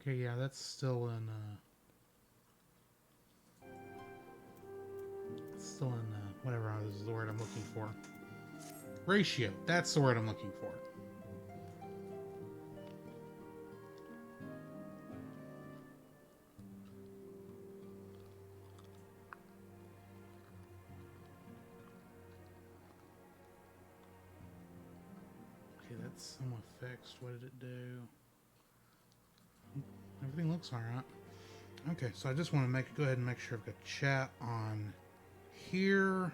Okay, yeah, that's still in, whatever is the word I'm looking for. Ratio. That's the word I'm looking for. Okay, that's somewhat fixed. What did it do? Everything looks alright. Okay, so I just want to go ahead and make sure I've got chat on here.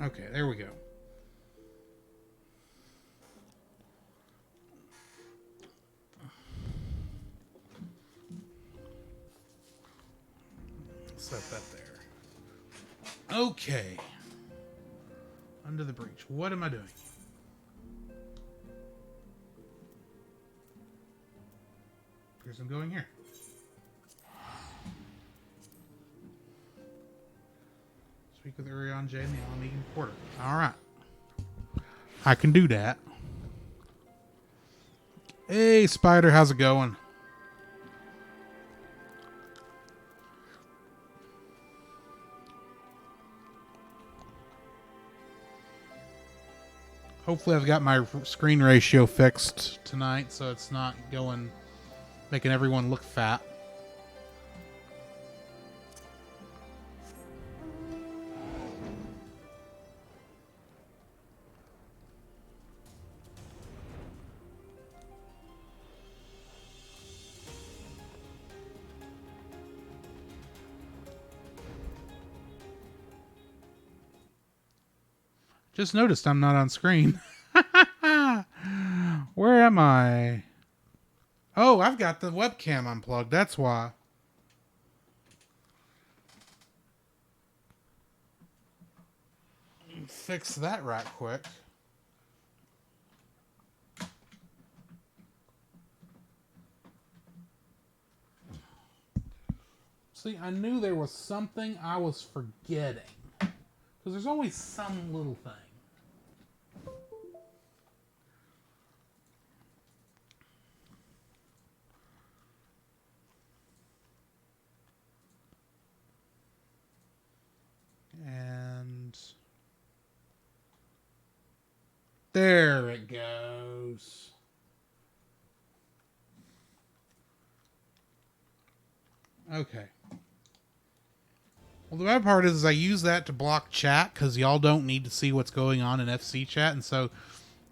Okay, there we go. Set that there. Okay. Under the breach. What am I doing? Here's I'm going here. Speak with Urion J in the Alamegan Quarter. Alright. I can do that. Hey, Spider, how's it going? Hopefully I've got my screen ratio fixed tonight so it's not making everyone look fat. Just noticed I'm not on screen. Where am I? Oh, I've got the webcam unplugged. That's why. Fix that right quick. See, I knew there was something I was forgetting. Because there's always some little thing. And there it goes. Okay. Well, the bad part is I use that to block chat because y'all don't need to see what's going on in FC chat. And so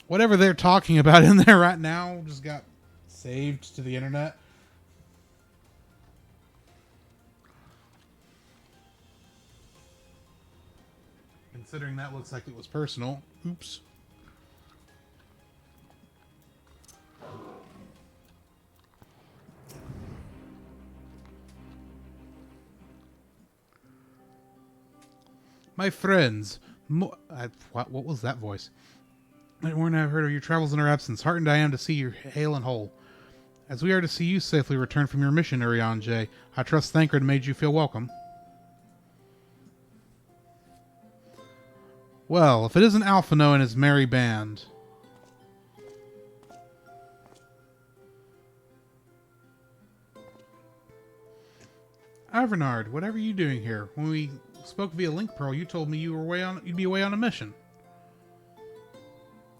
whatever they're talking about in there right now just got saved to the internet. Considering that looks like it was personal. Oops. My friends, what was that voice? When I've heard of your travels in our absence, heartened I am to see you hale and whole. As we are to see you safely return from your mission, Urion J, I trust Thancred made you feel welcome. Well, if it isn't Alphino and his merry band. Avernard, whatever are you doing here? When we spoke via Link Pearl, you told me you'd be away on a mission.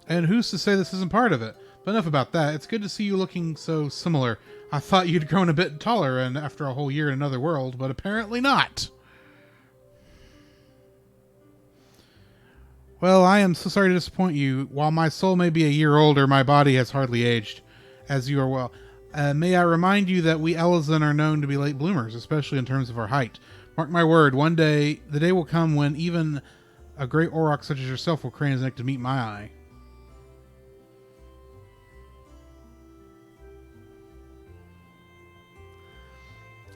And who's to say this isn't part of it? But enough about that. It's good to see you looking so similar. I thought you'd grown a bit taller and after a whole year in another world, but apparently not. Well, I am so sorry to disappoint you. While my soul may be a year older, my body has hardly aged, as you are well. May I remind you that we Elizan are known to be late bloomers, especially in terms of our height. Mark my word, one day, the day will come when even a great Auroch such as yourself will crane his neck to meet my eye.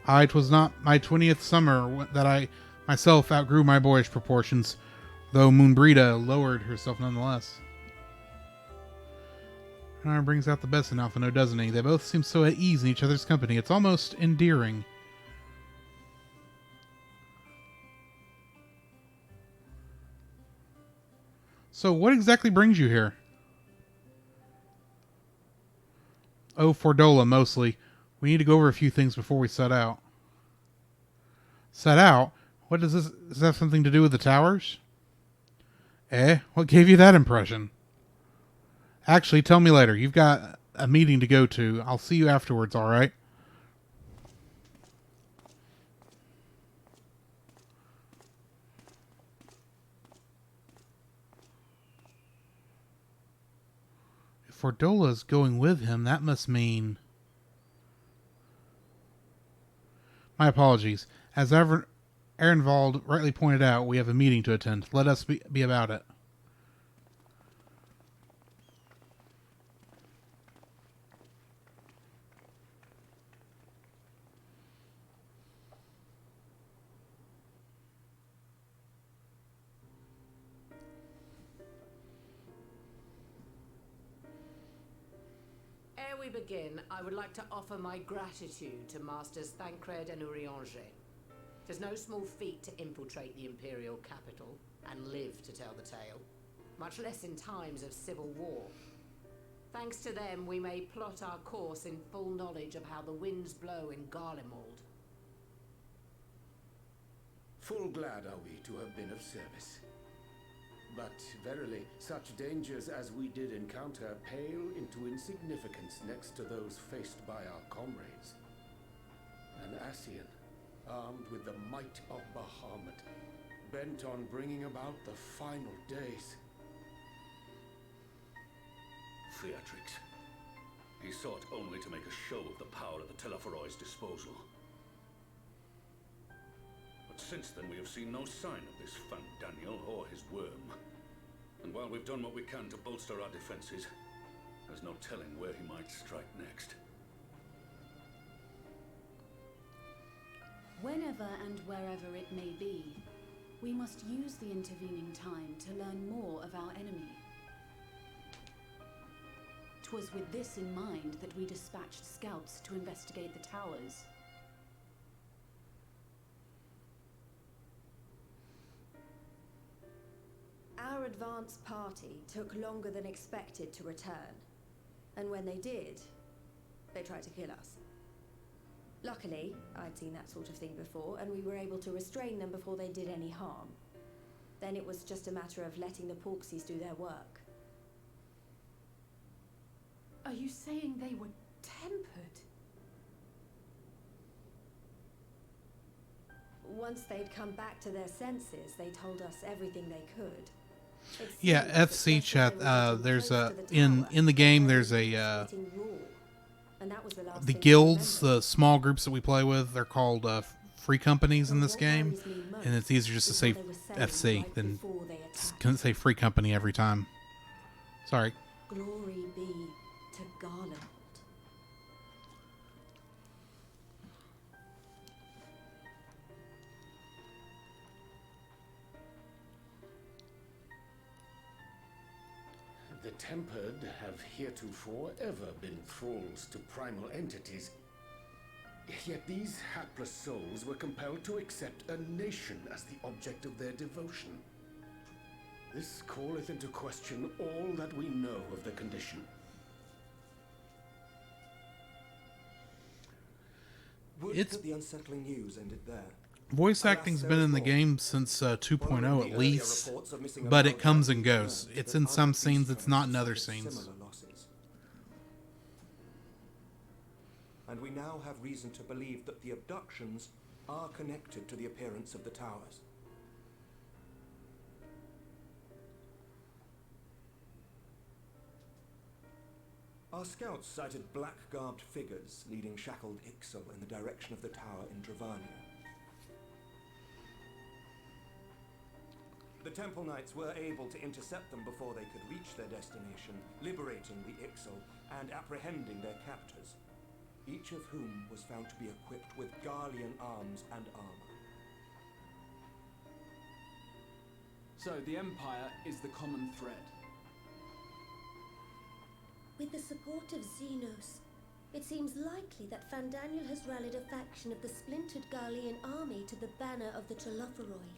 It was not my 20th summer that I myself outgrew my boyish proportions, though Moonbreda lowered herself nonetheless. Brings out the best in Alphino, doesn't he? They both seem so at ease in each other's company. It's almost endearing. So, what exactly brings you here? Oh, Fordola, mostly. We need to go over a few things before we set out. Set out? What does this... Does that have something to do with the towers? Eh? What gave you that impression? Actually, tell me later. You've got a meeting to go to. I'll see you afterwards, alright? If Fordola's going with him, that must mean... My apologies. As Ehrenwald rightly pointed out, we have a meeting to attend. Let us be about it. Ere we begin, I would like to offer my gratitude to Masters Thancred and Urianger. Tis no small feat to infiltrate the Imperial capital and live to tell the tale, much less in times of civil war. Thanks to them, we may plot our course in full knowledge of how the winds blow in Garlemald. Full glad are we to have been of service. But verily, such dangers as we did encounter pale into insignificance next to those faced by our comrades. An Ascian, armed with the might of Bahamut, bent on bringing about the final days. Theatrix. He sought only to make a show of the power at the Telephoroid's disposal. But since then we have seen no sign of this Fan Daniel or his worm. And while we've done what we can to bolster our defenses, there's no telling where he might strike next. Whenever and wherever it may be, we must use the intervening time to learn more of our enemy. 'Twas with this in mind that we dispatched scouts to investigate the towers. Our advance party took longer than expected to return, and when they did, they tried to kill us. Luckily, I'd seen that sort of thing before, and we were able to restrain them before they did any harm. Then it was just a matter of letting the Porksies do their work. Are you saying they were tempered? Once they'd come back to their senses, they told us everything they could. Yeah, FC chat. There's a in the game. There's a the guilds, the small groups that we play with. They're called free companies in this game, and it's easier just to say FC than say free company every time. Sorry. Glory be to Garlemald. The Tempered have heretofore ever been thralls to primal entities. Yet these hapless souls were compelled to accept a nation as the object of their devotion. This calleth into question all that we know of the condition. It's the unsettling news ended there. Voice acting's been in the game since 2.0 at least, but it comes and goes. It's in some scenes, it's not in other scenes. And we now have reason to believe that the abductions are connected to the appearance of the towers. Our scouts sighted black-garbed figures leading shackled Ixal in the direction of the tower in Dravania. The Temple Knights were able to intercept them before they could reach their destination, liberating the Ixal and apprehending their captors, each of whom was found to be equipped with Garlean arms and armor. So the Empire is the common thread. With the support of Xenos, it seems likely that Fandaniel has rallied a faction of the splintered Garlean army to the banner of the Telophoroi.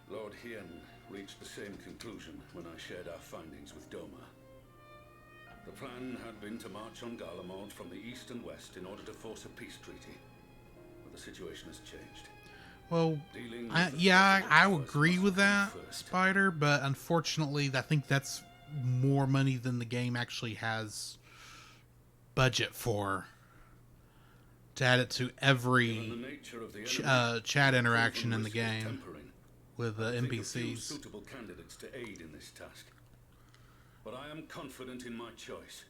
Lord Hien reached the same conclusion when I shared our findings with Doma. The plan had been to march on Garlemald from the east and west in order to force a peace treaty. But the situation has changed. Well, Dealing I with the agree with that, first. Spider, but unfortunately, I think that's more money than the game actually has budget for. To add it to Given the every nature of the enemy, chat the interaction proven in the risk of game tempering, with I think a few NPCs. suitable candidates to aid in this task. But I am confident in my choice.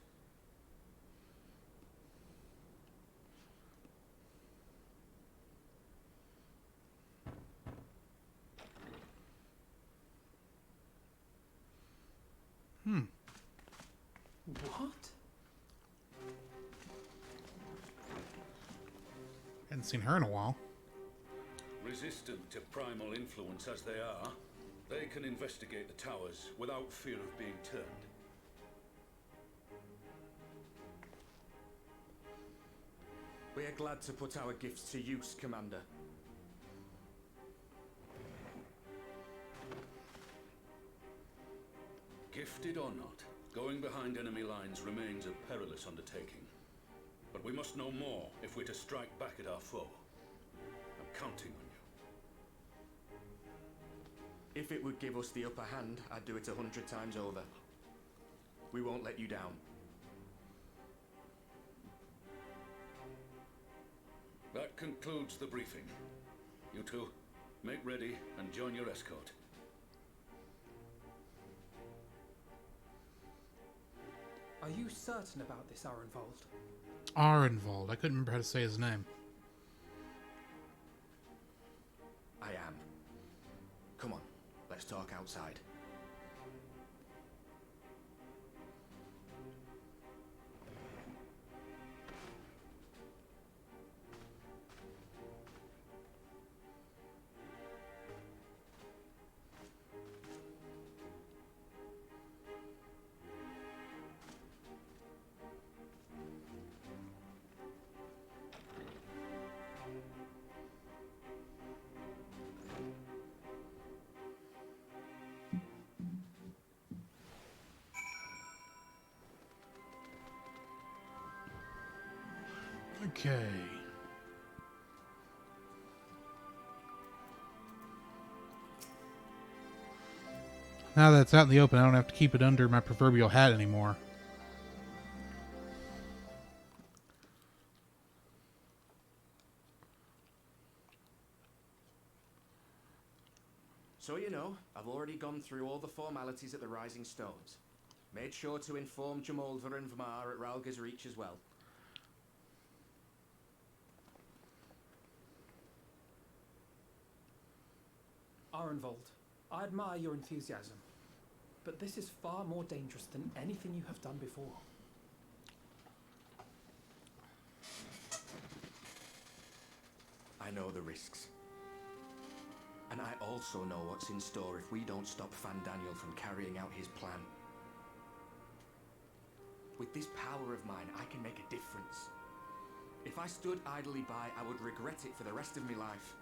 What? Hadn't seen her in a while. Resistant to primal influence as they are, they can investigate the towers without fear of being turned. We are glad to put our gifts to use, Commander. Gifted or not, going behind enemy lines remains a perilous undertaking. But we must know more if we're to strike back at our foe. I'm counting on you. If it would give us the upper hand, I'd do it 100 times over. We won't let you down. That concludes the briefing. You two, make ready and join your escort. Are you certain about this, Arenvold? Arenvold. I couldn't remember how to say his name. I am. Come on, let's talk outside. Okay. Now that it's out in the open, I don't have to keep it under my proverbial hat anymore. So you know, I've already gone through all the formalities at the Rising Stones. Made sure to inform Jamolver and Vmar at Ralga's Reach as well. Arenvold, I admire your enthusiasm, but this is far more dangerous than anything you have done before. I know the risks. And I also know what's in store if we don't stop Fandaniel from carrying out his plan. With this power of mine, I can make a difference. If I stood idly by, I would regret it for the rest of my life.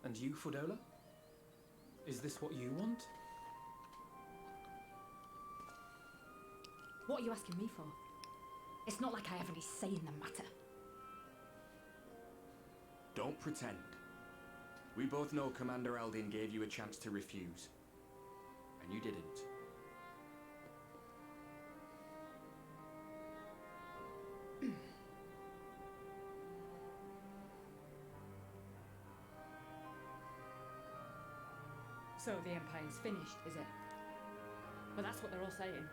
And you, Fordola? Is this what you want? What are you asking me for? It's not like I have any say in the matter. Don't pretend. We both know Commander Aldin gave you a chance to refuse. And you didn't. So the Empire's finished, is it? Well, that's what they're all saying.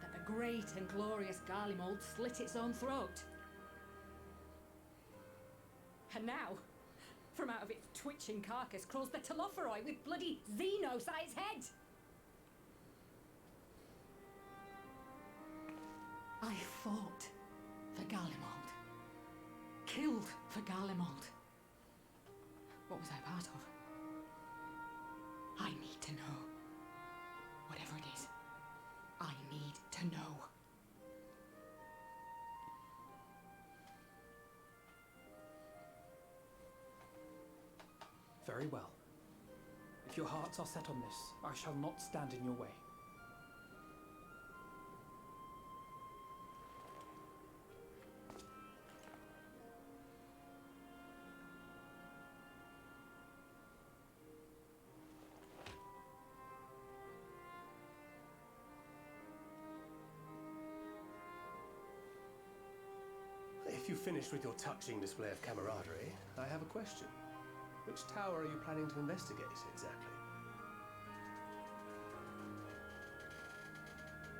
That the great and glorious Garlemald slit its own throat. And now, from out of its twitching carcass crawls the Telophoroi with bloody Xenos at its head! I fought for Garlemald. Killed For Garlemald. What was I part of? I need to know. Whatever it is, I need to know. Very well. If your hearts are set on this, I shall not stand in your way. If you've finished with your touching display of camaraderie, I have a question. Which tower are you planning to investigate, exactly?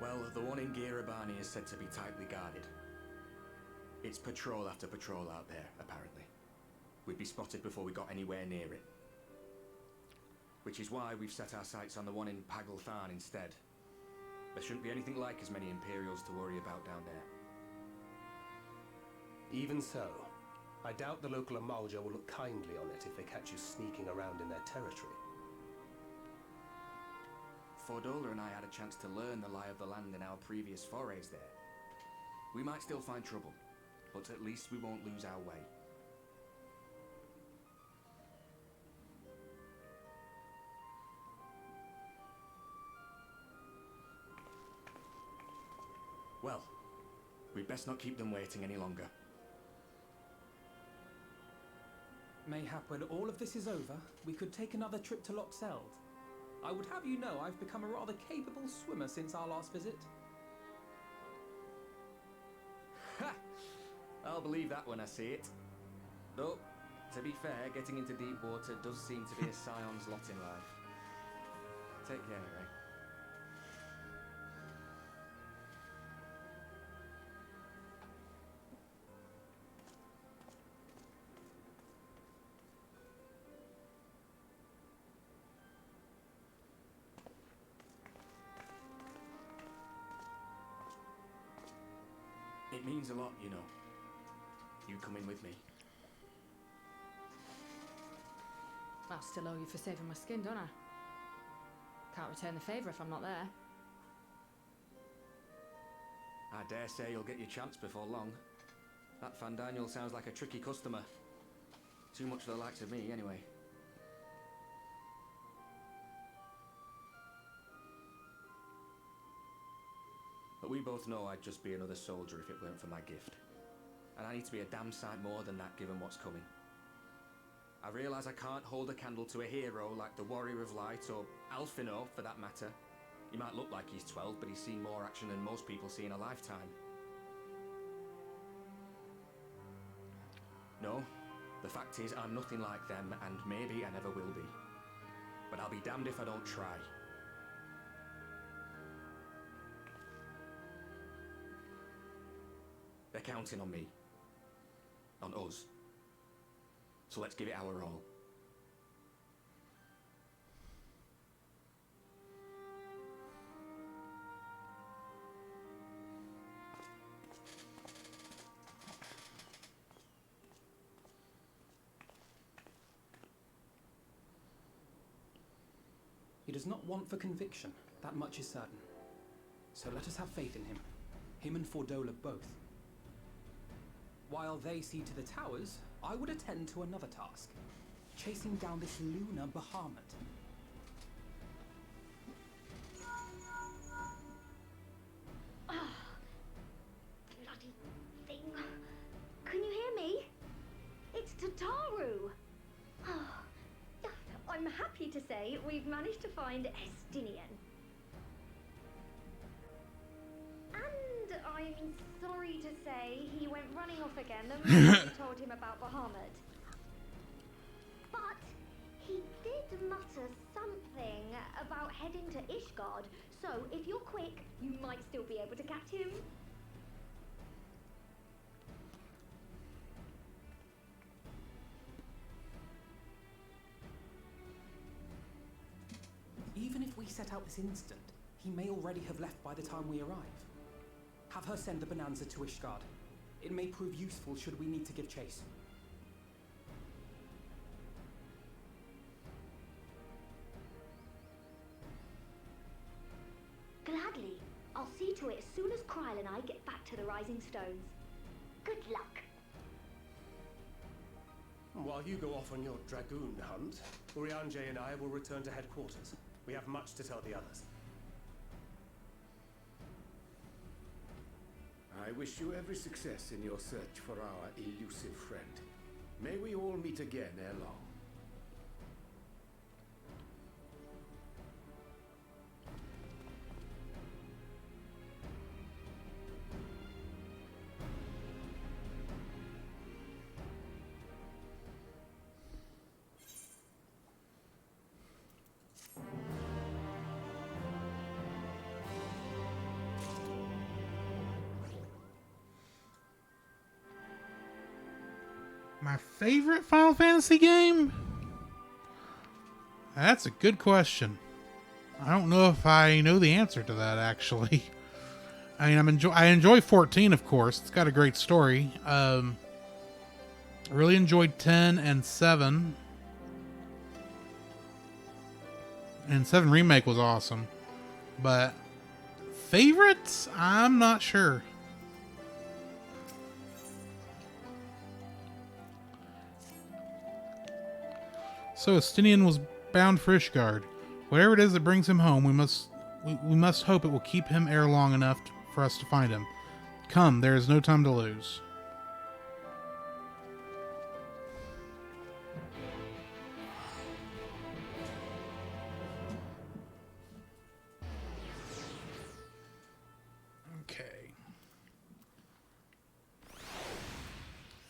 Well, the one in Girabani is said to be tightly guarded. It's patrol after patrol out there, apparently. We'd be spotted before we got anywhere near it. Which is why we've set our sights on the one in Paglthan instead. There shouldn't be anything like as many Imperials to worry about down there. Even so, I doubt the local Amalja will look kindly on it if they catch you sneaking around in their territory. Fordola and I had a chance to learn the lie of the land in our previous forays there. We might still find trouble, but at least we won't lose our way. Well, we'd best not keep them waiting any longer. Mayhap when all of this is over, we could take another trip to Loxeld. I would have you know I've become a rather capable swimmer since our last visit. Ha! I'll believe that when I see it. Though, to be fair, getting into deep water does seem to be a scion's lot in life. Take care, Ray. It means a lot, you know. You coming with me. I'll still owe you for saving my skin, don't I? Can't return the favour if I'm not there. I dare say you'll get your chance before long. That Fandaniel sounds like a tricky customer. Too much for the likes of me, anyway. But we both know I'd just be another soldier if it weren't for my gift. And I need to be a damn sight more than that given what's coming. I realise I can't hold a candle to a hero like the Warrior of Light, or Alphino for that matter. He might look like he's 12, but he's seen more action than most people see in a lifetime. No, the fact is I'm nothing like them, and maybe I never will be. But I'll be damned if I don't try. They're counting on me. On us. So let's give it our all. He does not want for conviction, that much is certain. So let us have faith in him and Fordola both. While they see to the towers, I would attend to another task, chasing down this lunar Bahamut. Bloody thing. Can you hear me? It's Tataru. I'm happy to say we've managed to find Estinian. And I'm sorry to say he went running off again the moment we told him about Bahamut. But he did mutter something about heading to Ishgard, so if you're quick, you might still be able to catch him. Even if we set out this instant, he may already have left by the time we arrive. Have her send the bonanza to Ishgard. It may prove useful should we need to give chase. to it as soon as Kryle and I get back to the Rising Stones. Good luck. While you go off on your dragoon hunt, Urianger and I will return to headquarters. We have much to tell the others. I wish you every success in your search for our elusive friend. May we all meet again ere long. My favorite Final Fantasy game? That's a good question. I don't know if I know the answer to that, actually. I mean, I enjoy 14, of course. It's got a great story. I really enjoyed 10 and 7. And 7 Remake was awesome. But favorites? I'm not sure. So Estinian was bound for Ishgard. Whatever it is that brings him home, we must hope it will keep him ere long enough for us to find him. Come, there is no time to lose. Okay.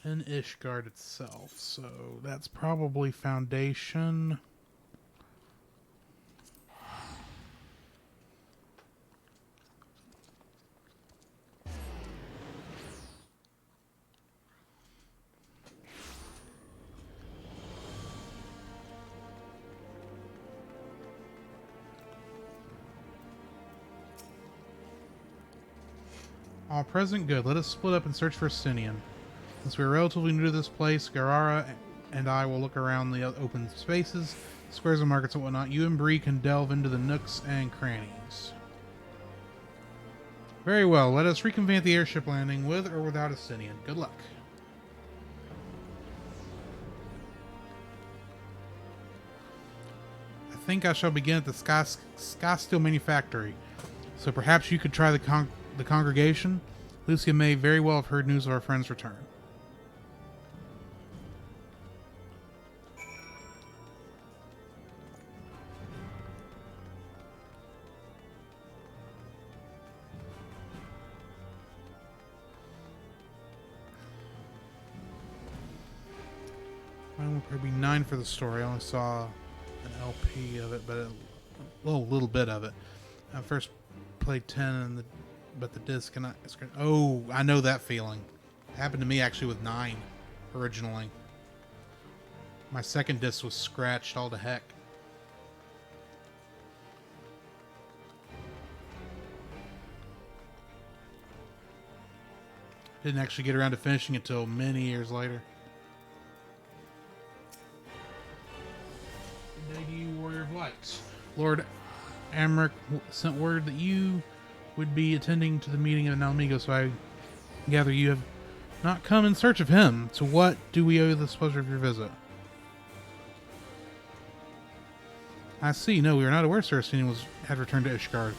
In Ishgard itself, so that's probably Foundation. All present, good. Let us split up and search for Estinian. Since we are relatively new to this place, Garara and I will look around the open spaces, squares and markets and whatnot. You and Bree can delve into the nooks and crannies. Very well, let us reconvene at the airship landing with or without Estinian. Good luck. I think I shall begin at the Sky Steel Manufactory, so perhaps you could try the congregation. Lucia may very well have heard news of our friend's return. Mine will probably be 9 for the story. I only saw an LP of it, but a little bit of it. I first played 10, but the disc and oh, I know that feeling. It happened to me actually with 9 originally. My second disc was scratched all to heck. Didn't actually get around to finishing it until many years later. Good day to you, Warrior of Light. Lord Amric sent word that you would be attending to the meeting in Almigo, so I gather you have not come in search of him. To what do we owe this pleasure of your visit? I see. No, we are not aware Sir Estinian had returned to Ishgard.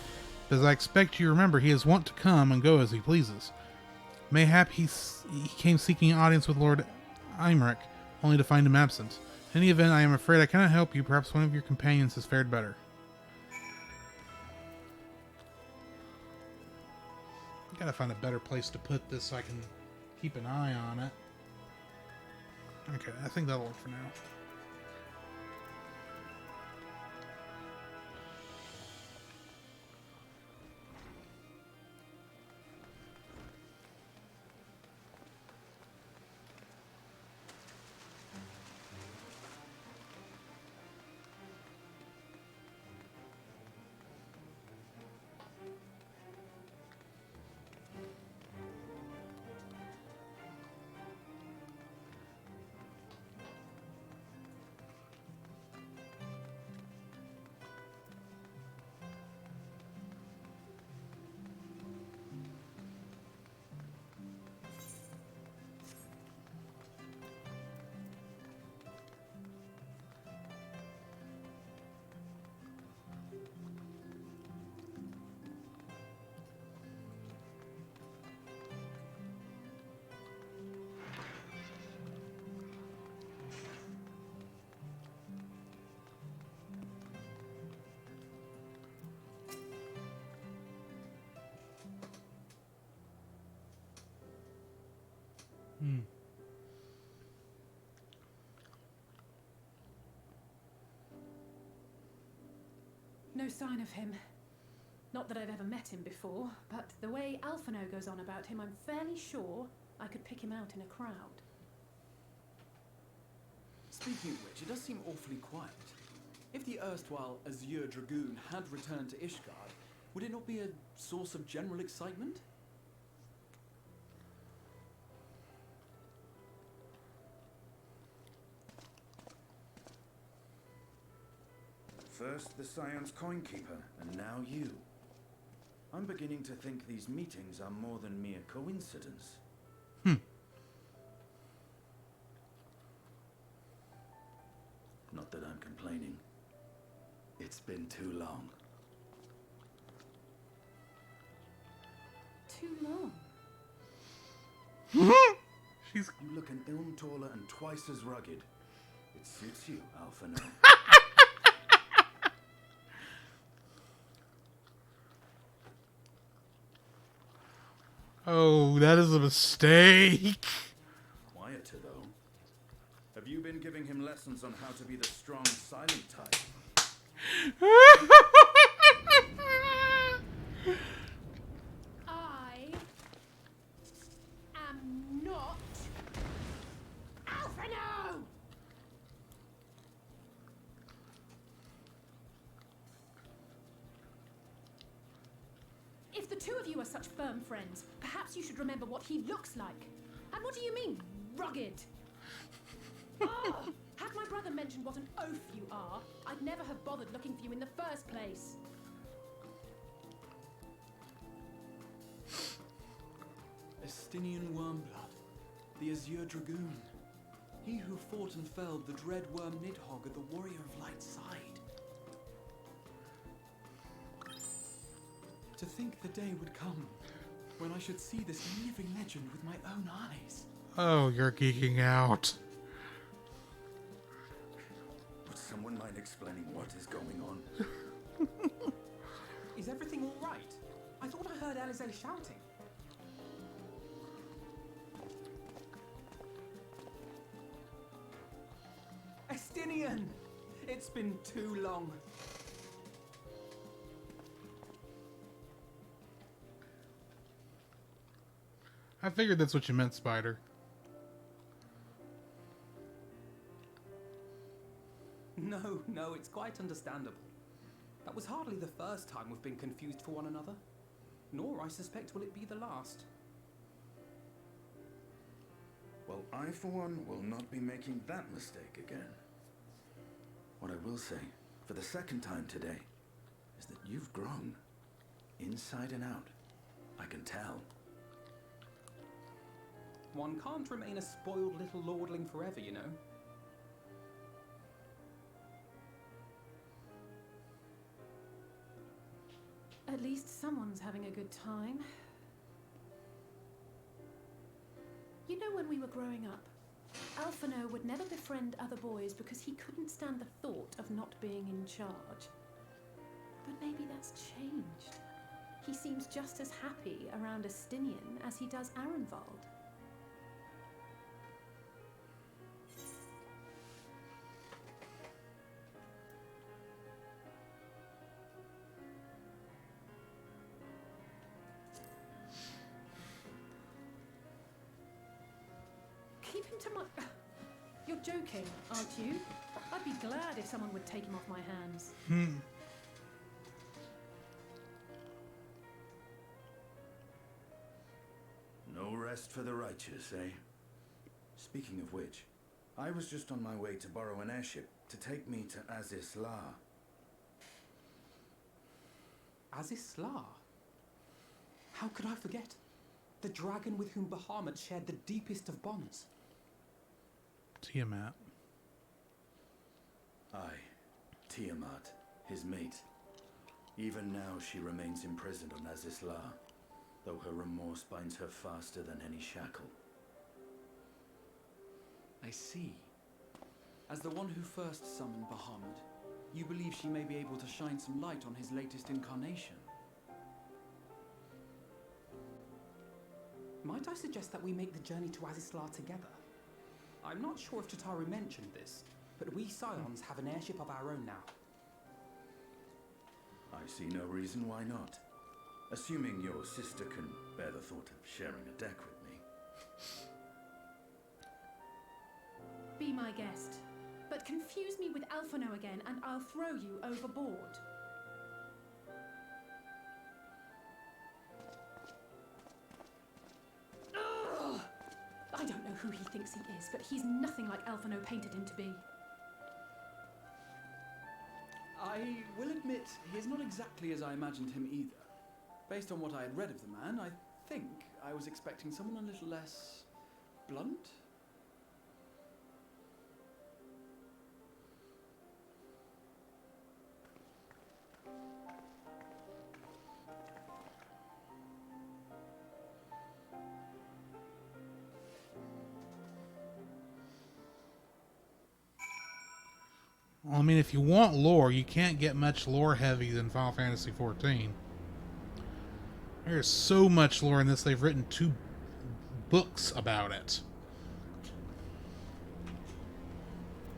But as I expect you remember, he is wont to come and go as he pleases. Mayhap he came seeking an audience with Lord Imric, only to find him absent. In any event, I am afraid I cannot help you. Perhaps one of your companions has fared better. I gotta find a better place to put this so I can keep an eye on it. Okay, I think that'll work for now. Hmm. No sign of him. Not that I've ever met him before, but the way Alphino goes on about him, I'm fairly sure I could pick him out in a crowd. Speaking of which, it does seem awfully quiet. If the erstwhile Azure Dragoon had returned to Ishgard, would it not be a source of general excitement? First the Scion's Coinkeeper, and now you. I'm beginning to think these meetings are more than mere coincidence. Not that I'm complaining. It's been too long. Too long? You look an ilm taller and twice as rugged. It suits you, Alphino. Oh, that is a mistake. Quieter, though. Have you been giving him lessons on how to be the strong, silent type? I am not Alphino! If the two of you are such firm friends, perhaps you should remember what he looks like. And what do you mean, rugged? Oh, had my brother mentioned what an oaf you are, I'd never have bothered looking for you in the first place. Estinian Wormblood, the Azure Dragoon. He who fought and felled the dread worm Nidhogg at the Warrior of Light's side. To think the day would come when I should see this living legend with my own eyes. Oh, you're geeking out. Would someone mind explaining what is going on? Is everything all right? I thought I heard Alize shouting. Estinian! It's been too long. I figured that's what you meant, Spider. No, it's quite understandable. That was hardly the first time we've been confused for one another. Nor, I suspect, will it be the last. Well, I, for one, will not be making that mistake again. What I will say, for the second time today, is that you've grown. Inside and out. I can tell. One can't remain a spoiled little lordling forever, you know. At least someone's having a good time. You know, when we were growing up, Alphino would never befriend other boys because he couldn't stand the thought of not being in charge. But maybe that's changed. He seems just as happy around Estinian as he does Arenvald. Keep him to my... You're joking, aren't you? I'd be glad if someone would take him off my hands. No rest for the righteous, eh? Speaking of which, I was just on my way to borrow an airship to take me to Azis La. Azis La? How could I forget? The dragon with whom Bahamut shared the deepest of bonds. Tiamat. Aye, Tiamat, his mate. Even now she remains imprisoned on Azis La, though her remorse binds her faster than any shackle. I see. As the one who first summoned Bahamut, you believe she may be able to shine some light on his latest incarnation. Might I suggest that we make the journey to Azistar together? I'm not sure if Chitaru mentioned this, but we Scions have an airship of our own now. I see no reason why not. Assuming your sister can bear the thought of sharing a deck with me. Be my guest, but confuse me with Alphino again and I'll throw you overboard. Ugh! I don't know who he thinks he is, but he's nothing like Alphino painted him to be. I will admit, he's not exactly as I imagined him either. Based on what I had read of the man, I think I was expecting someone a little less blunt. Well, I mean, if you want lore, you can't get much lore heavy than Final Fantasy XIV. There's so much lore in this, they've written 2 books about it.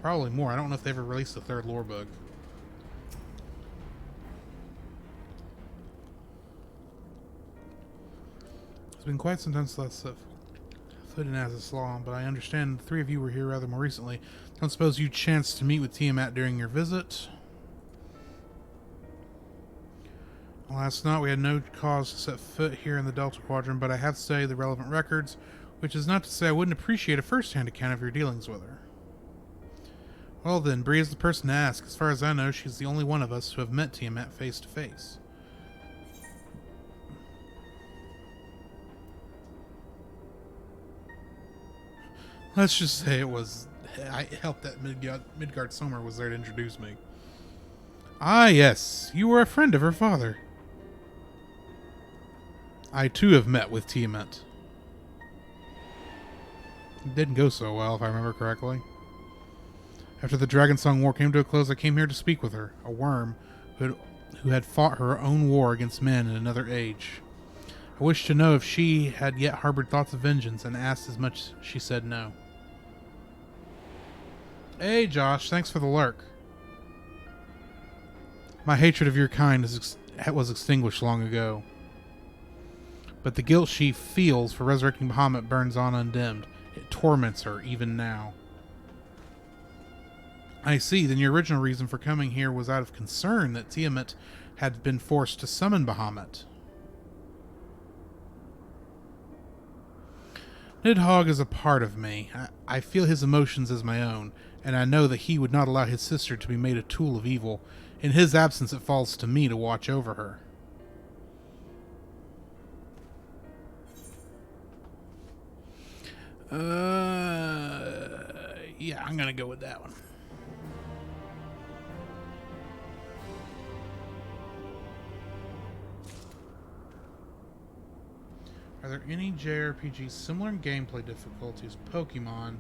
Probably more. I don't know if they ever released a 3rd lore book. It's been quite some time since last foot in Azistar, but I understand the 3 of you were here rather more recently. Don't suppose you chanced to meet with Tiamat during your visit? Last night we had no cause to set foot here in the Delta Quadrant, but I have studied the relevant records, which is not to say I wouldn't appreciate a first-hand account of your dealings with her. Well then, Bree is the person to ask. As far as I know, she's the only one of us who have met Tiamat face to face. Let's just say I helped that Midgard Sommer was there to introduce me. Ah yes, you were a friend of her father. I too have met with Tiamat. It didn't go so well, if I remember correctly. After the Dragonsong War came to a close, I came here to speak with her, a worm who had fought her own war against men in another age. I wished to know if she had yet harbored thoughts of vengeance, and asked as much. She said no. Hey Josh, thanks for the lurk. My hatred of your kind was extinguished long ago. But the guilt she feels for resurrecting Bahamut burns on undimmed. It torments her even now. I see, then your original reason for coming here was out of concern that Tiamat had been forced to summon Bahamut. Nidhogg is a part of me. I feel his emotions as my own, and I know that he would not allow his sister to be made a tool of evil. In his absence, it falls to me to watch over her. Yeah, I'm gonna go with that one. Are there any JRPGs similar in gameplay difficulties Pokemon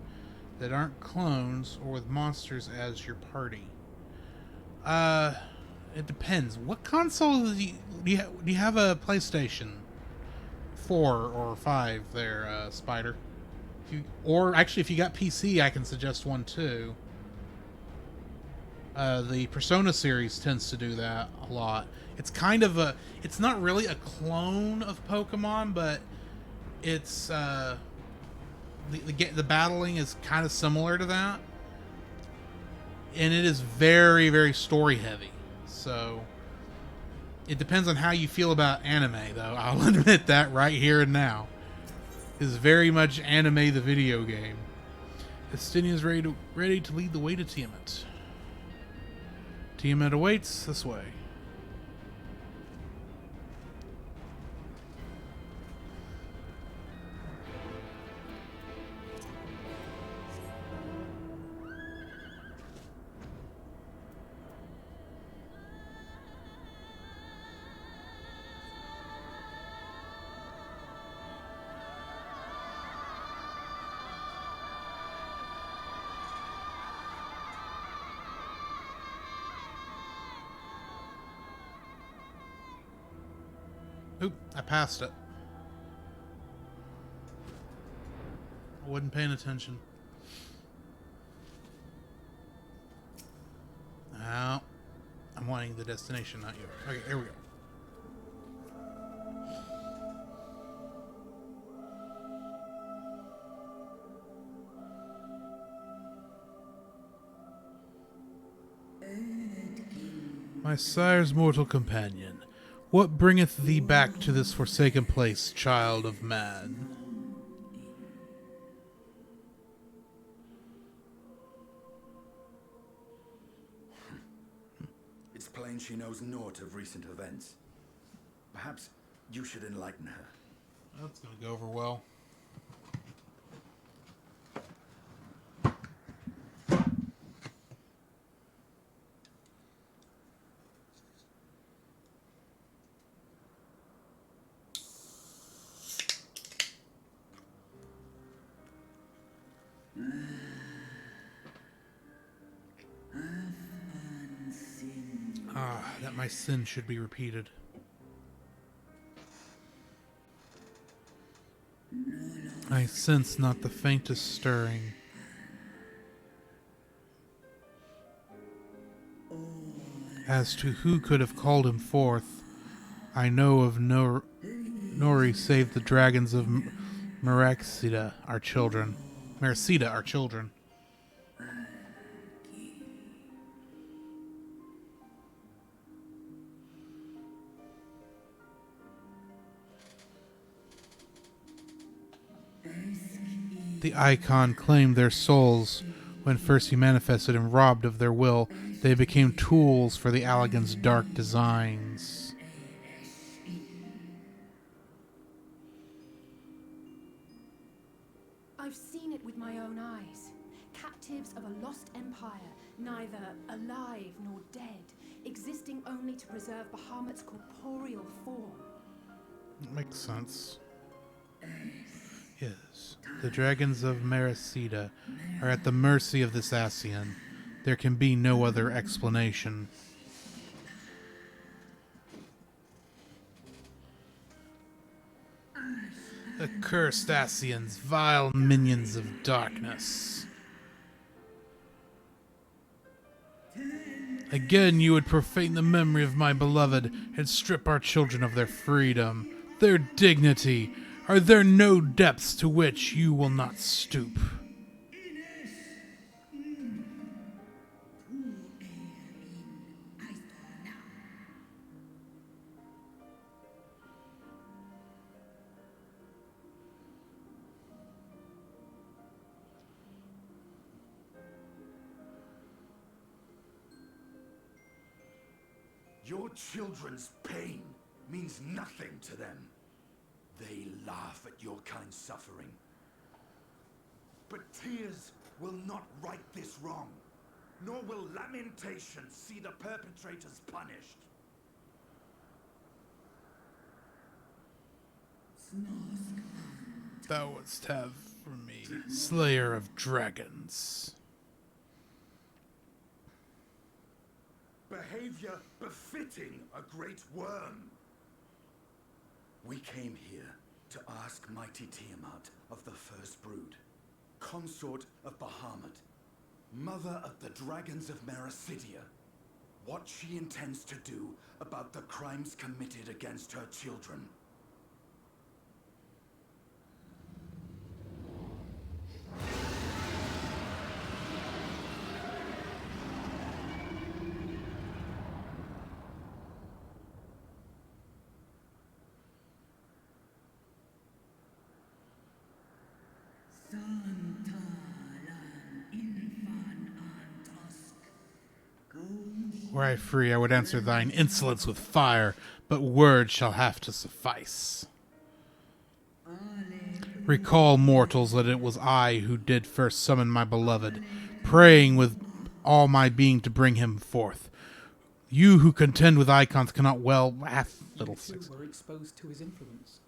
that aren't clones or with monsters as your party? It depends. What console do you have a PlayStation 4 or 5 there, Spider? If you got PC, I can suggest one too. The Persona series tends to do that a lot. It's kind of it's not really a clone of Pokemon, but it's the battling is kind of similar to that, and it is very, very story heavy. So it depends on how you feel about anime, though. I'll admit that right here and now. Is very much anime the video game. Estinian is ready to lead the way to Tiamat. Tiamat awaits this way. Oop, I passed it. Wasn't paying attention. Now, I'm wanting the destination, not you. Okay, here we go. My sire's mortal companion, what bringeth thee back to this forsaken place, child of man? It's plain she knows naught of recent events. Perhaps you should enlighten her. That's gonna go over well. That my sin should be repeated. I sense not the faintest stirring. As to who could have called him forth, I know of Nori save the dragons of Marexida, our children. Maricida, our children. The icon claimed their souls. When first he manifested and robbed of their will, they became tools for the Allagan's dark designs. I've seen it with my own eyes. Captives of a lost empire, neither alive nor dead, existing only to preserve Bahamut's corporeal form. That makes sense. Yes. The dragons of Maricida are at the mercy of this Ascian. There can be no other explanation. Accursed Ascians, vile minions of darkness. Again you would profane the memory of my beloved and strip our children of their freedom, their dignity. Are there no depths to which you will not stoop? Your children's pain means nothing to them. They laugh at your kind suffering. But tears will not right this wrong, nor will lamentation see the perpetrators punished. Thou wouldst have for me, Slayer of Dragons. Behavior befitting a great worm. We came here to ask mighty Tiamat of the First Brood, consort of Bahamut, mother of the dragons of Maricidia, what she intends to do about the crimes committed against her children. Were I free, I would answer thine insolence with fire, but words shall have to suffice. Recall, mortals, that it was I who did first summon my beloved, praying with all my being to bring him forth. You who contend with icons cannot well little six. You were exposed to his influence.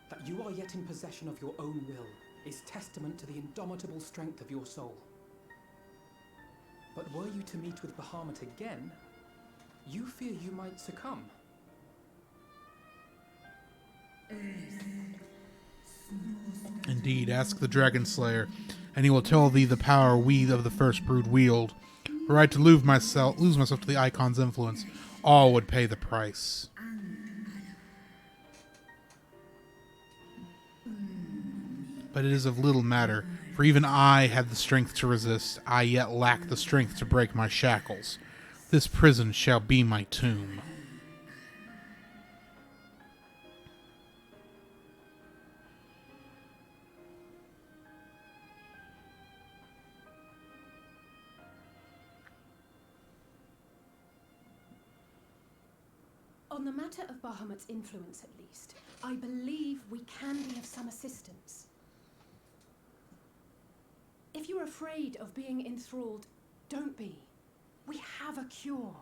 That you are yet in possession of your own will is testament to the indomitable strength of your soul. But were you to meet with Bahamut again, you fear you might succumb. Indeed, ask the Dragon Slayer, and he will tell thee the power we of the First Brood wield. Were I to lose myself to the Icon's influence, all would pay the price. But it is of little matter, for even I had the strength to resist. I yet lack the strength to break my shackles. This prison shall be my tomb. On the matter of Bahamut's influence, at least, I believe we can be of some assistance. If you're afraid of being enthralled, don't be. We have a cure.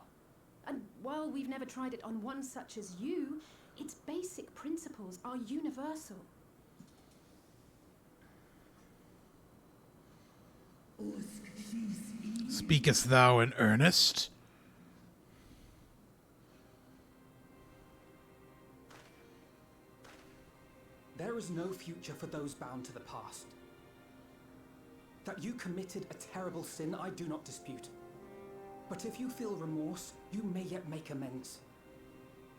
And while we've never tried it on one such as you, its basic principles are universal. Speakest thou in earnest? There is no future for those bound to the past. That you committed a terrible sin, I do not dispute. But if you feel remorse, you may yet make amends.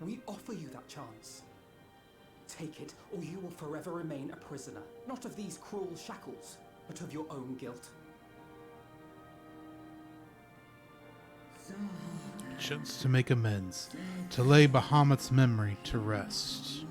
We offer you that chance. Take it, or you will forever remain a prisoner, not of these cruel shackles, but of your own guilt. Chance to make amends, to lay Bahamut's memory to rest.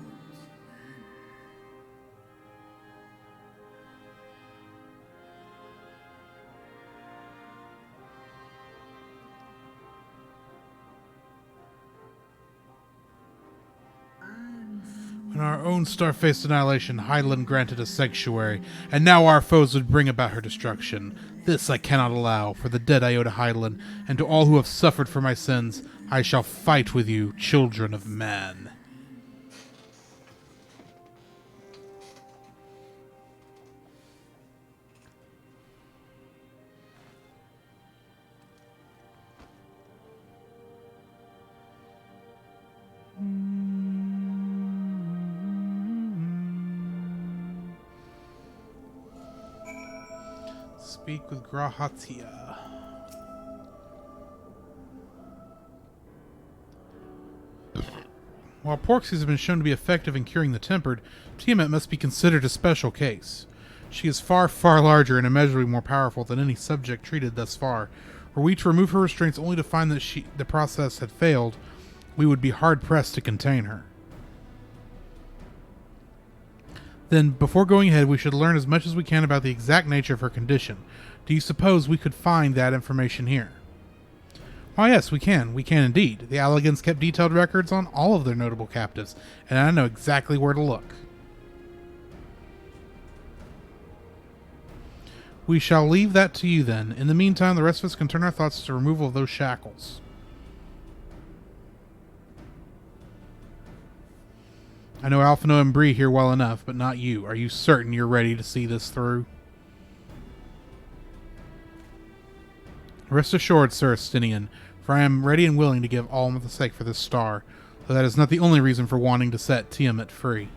When our own star-faced annihilation, Hydaelyn granted a sanctuary, and now our foes would bring about her destruction. This I cannot allow, for the dead I owe to Hydaelyn, and to all who have suffered for my sins, I shall fight with you, children of man. Speak with Grahatia. While Porxes has been shown to be effective in curing the tempered, Tiamat must be considered a special case. She is far, far larger and immeasurably more powerful than any subject treated thus far. Were we to remove her restraints only to find that the process had failed, we would be hard-pressed to contain her. Then, before going ahead, we should learn as much as we can about the exact nature of her condition. Do you suppose we could find that information here? Why, yes, we can. We can indeed. The Allegans kept detailed records on all of their notable captives, and I know exactly where to look. We shall leave that to you, then. In the meantime, the rest of us can turn our thoughts to the removal of those shackles. I know Alphino and Bree here well enough, but not you. Are you certain you're ready to see this through? Rest assured, Sir Estinian, for I am ready and willing to give all the sake for this star, though that is not the only reason for wanting to set Tiamat free.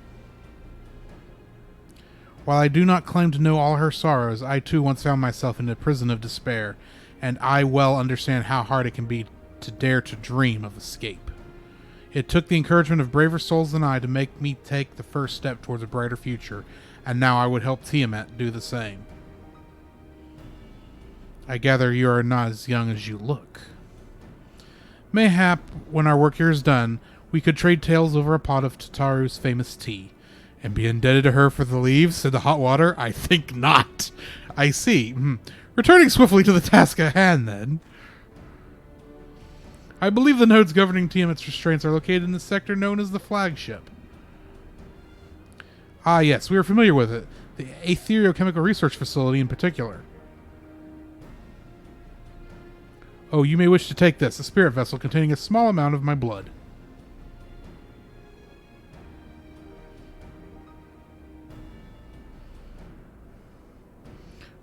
While I do not claim to know all her sorrows, I too once found myself in a prison of despair, and I well understand how hard it can be to dare to dream of escape. It took the encouragement of braver souls than I to make me take the first step towards a brighter future, and now I would help Tiamat do the same. I gather you are not as young as you look. Mayhap, when our work here is done, we could trade tales over a pot of Tataru's famous tea. And be indebted to her for the leaves and the hot water? I think not. I see. Returning swiftly to the task at hand, then. I believe the nodes governing Tiamat's restraints are located in the sector known as the Flagship. Ah, yes, we are familiar with it. The Aetherochemical Research Facility in particular. Oh, you may wish to take this, a spirit vessel containing a small amount of my blood.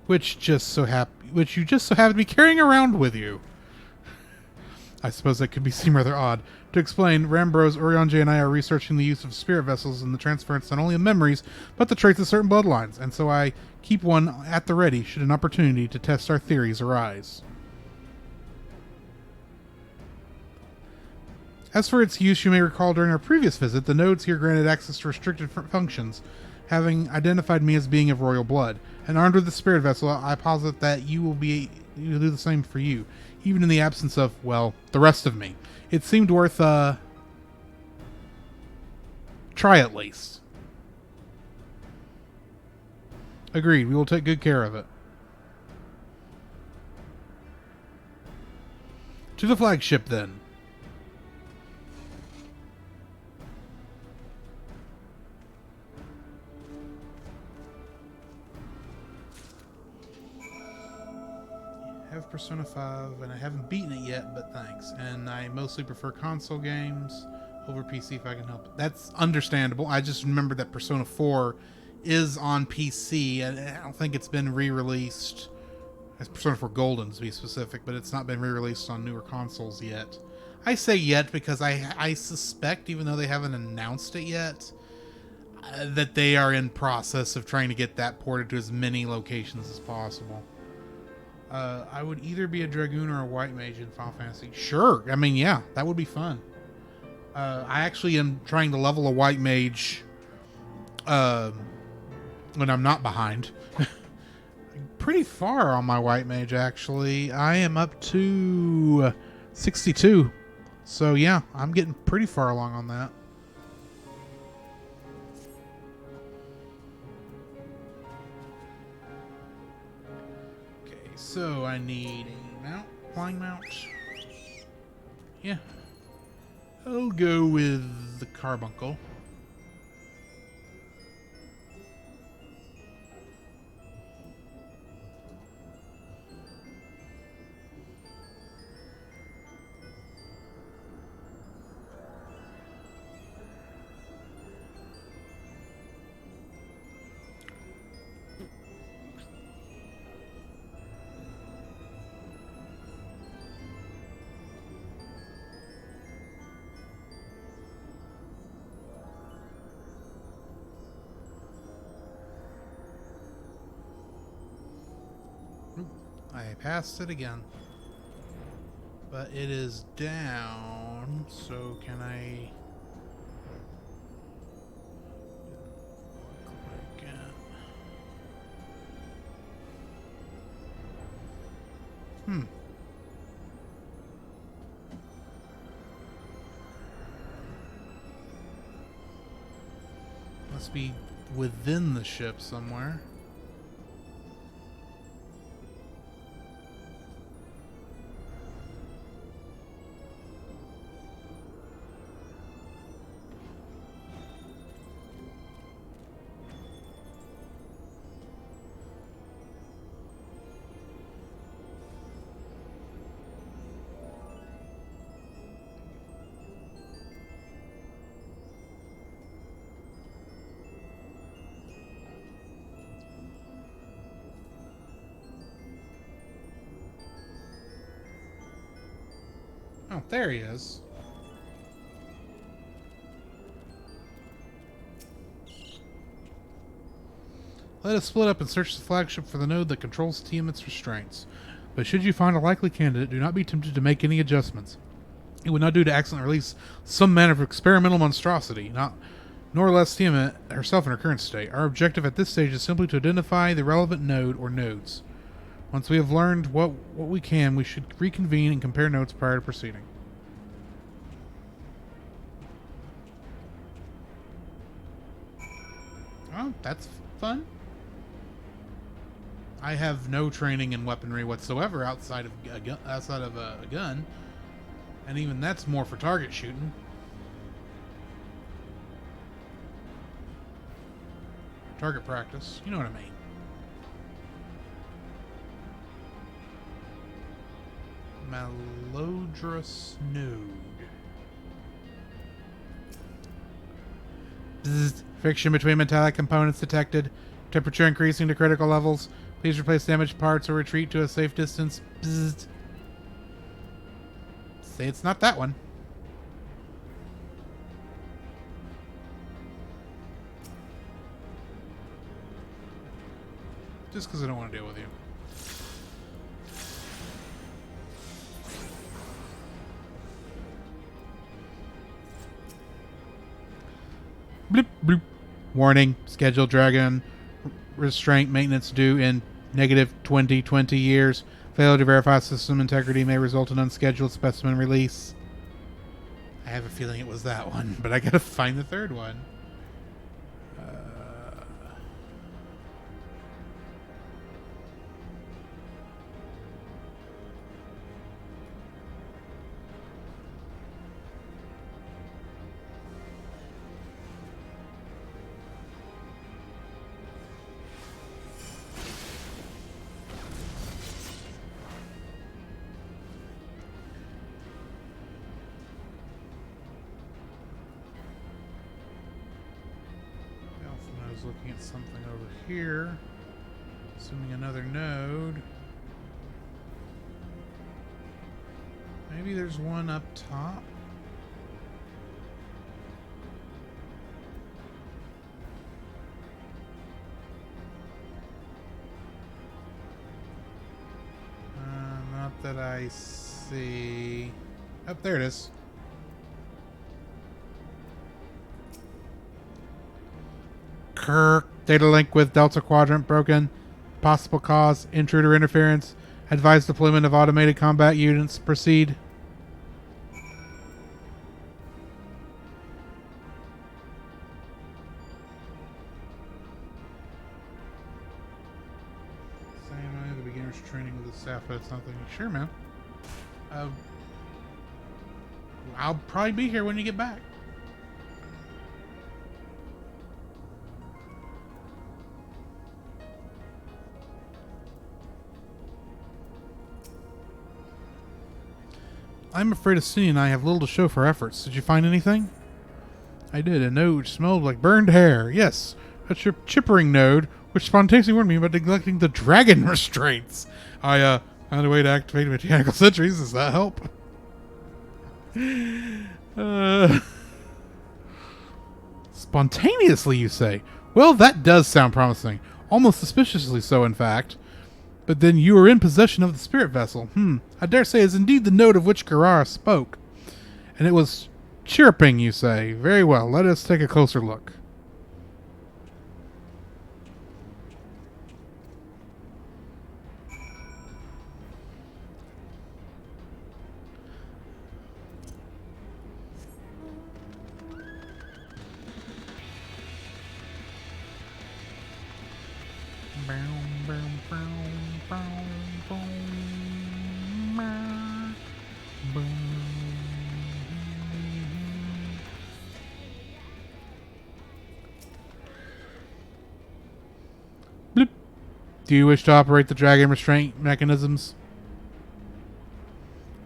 Which you just so happen to be carrying around with you. I suppose that could be seem rather odd. To explain, Rambros, Urianger, and I are researching the use of spirit vessels and the transference not only of memories, but the traits of certain bloodlines, and so I keep one at the ready should an opportunity to test our theories arise. As for its use, you may recall during our previous visit, the nodes here granted access to restricted functions, having identified me as being of royal blood. And armed with the spirit vessel, I posit that you'll do the same for you, even in the absence of, well, the rest of me. It seemed worth try at least. Agreed, we will take good care of it. To the flagship, then. I have Persona 5, and I haven't beaten it yet, but thanks. And I mostly prefer console games over PC if I can help it. That's understandable. I just remembered that Persona 4 is on PC, and I don't think it's been re-released. It's Persona 4 Golden, to be specific, but it's not been re-released on newer consoles yet. I say yet because I suspect, even though they haven't announced it yet, that they are in process of trying to get that ported to as many locations as possible. I would either be a Dragoon or a White Mage in Final Fantasy. Sure. I mean, yeah, that would be fun. I actually am trying to level a White Mage when I'm not behind. Pretty far on my White Mage, actually. I am up to 62. So, yeah, I'm getting pretty far along on that. So I need a mount, flying mount. Yeah. I'll go with the carbuncle. I passed it again. But it is down, so can I... click it? Must be within the ship somewhere. Oh, there he is. Let us split up and search the flagship for the node that controls Tiamat's restraints. But should you find a likely candidate, do not be tempted to make any adjustments. It would not do to accidentally release some manner of experimental monstrosity, nor less Tiamat herself in her current state. Our objective at this stage is simply to identify the relevant node or nodes. Once we have learned what we can, we should reconvene and compare notes prior to proceeding. Oh, that's fun. I have no training in weaponry whatsoever outside of a gun, and even that's more for target shooting. Target practice, you know what I mean. Malodorous node. Bzzzt. Friction between metallic components detected. Temperature increasing to critical levels. Please replace damaged parts or retreat to a safe distance. Bzzzt. say it's not that one. Just because I don't want to deal with you. Bloop, bloop. Warning. Scheduled dragon restraint maintenance due in negative 20 years. Failure to verify system integrity may result in unscheduled specimen release. I have a feeling it was that one, but I gotta find the third one. Looking at something over here, assuming another node. Maybe there's one up top. Not that I see. Oh, there it is. Kirk, data link with Delta Quadrant broken. Possible cause, intruder interference. Advise deployment of automated combat units. Proceed. Same the beginner's training with the staff, but it's nothing. Sure, man. I'll probably be here when you get back. I'm afraid Asini and I have little to show for efforts. Did you find anything? I did. A node which smelled like burned hair. Yes, a chippering node which spontaneously warned me about neglecting the dragon restraints. I found a way to activate mechanical sentries. Does that help? Spontaneously, you say? Well, that does sound promising. Almost suspiciously so, in fact. But then you are in possession of the spirit vessel. I dare say is indeed the note of which Carrara spoke. And it was chirping, you say. Very well, let us take a closer look. Bloop. Do you wish to operate the dragon restraint mechanisms?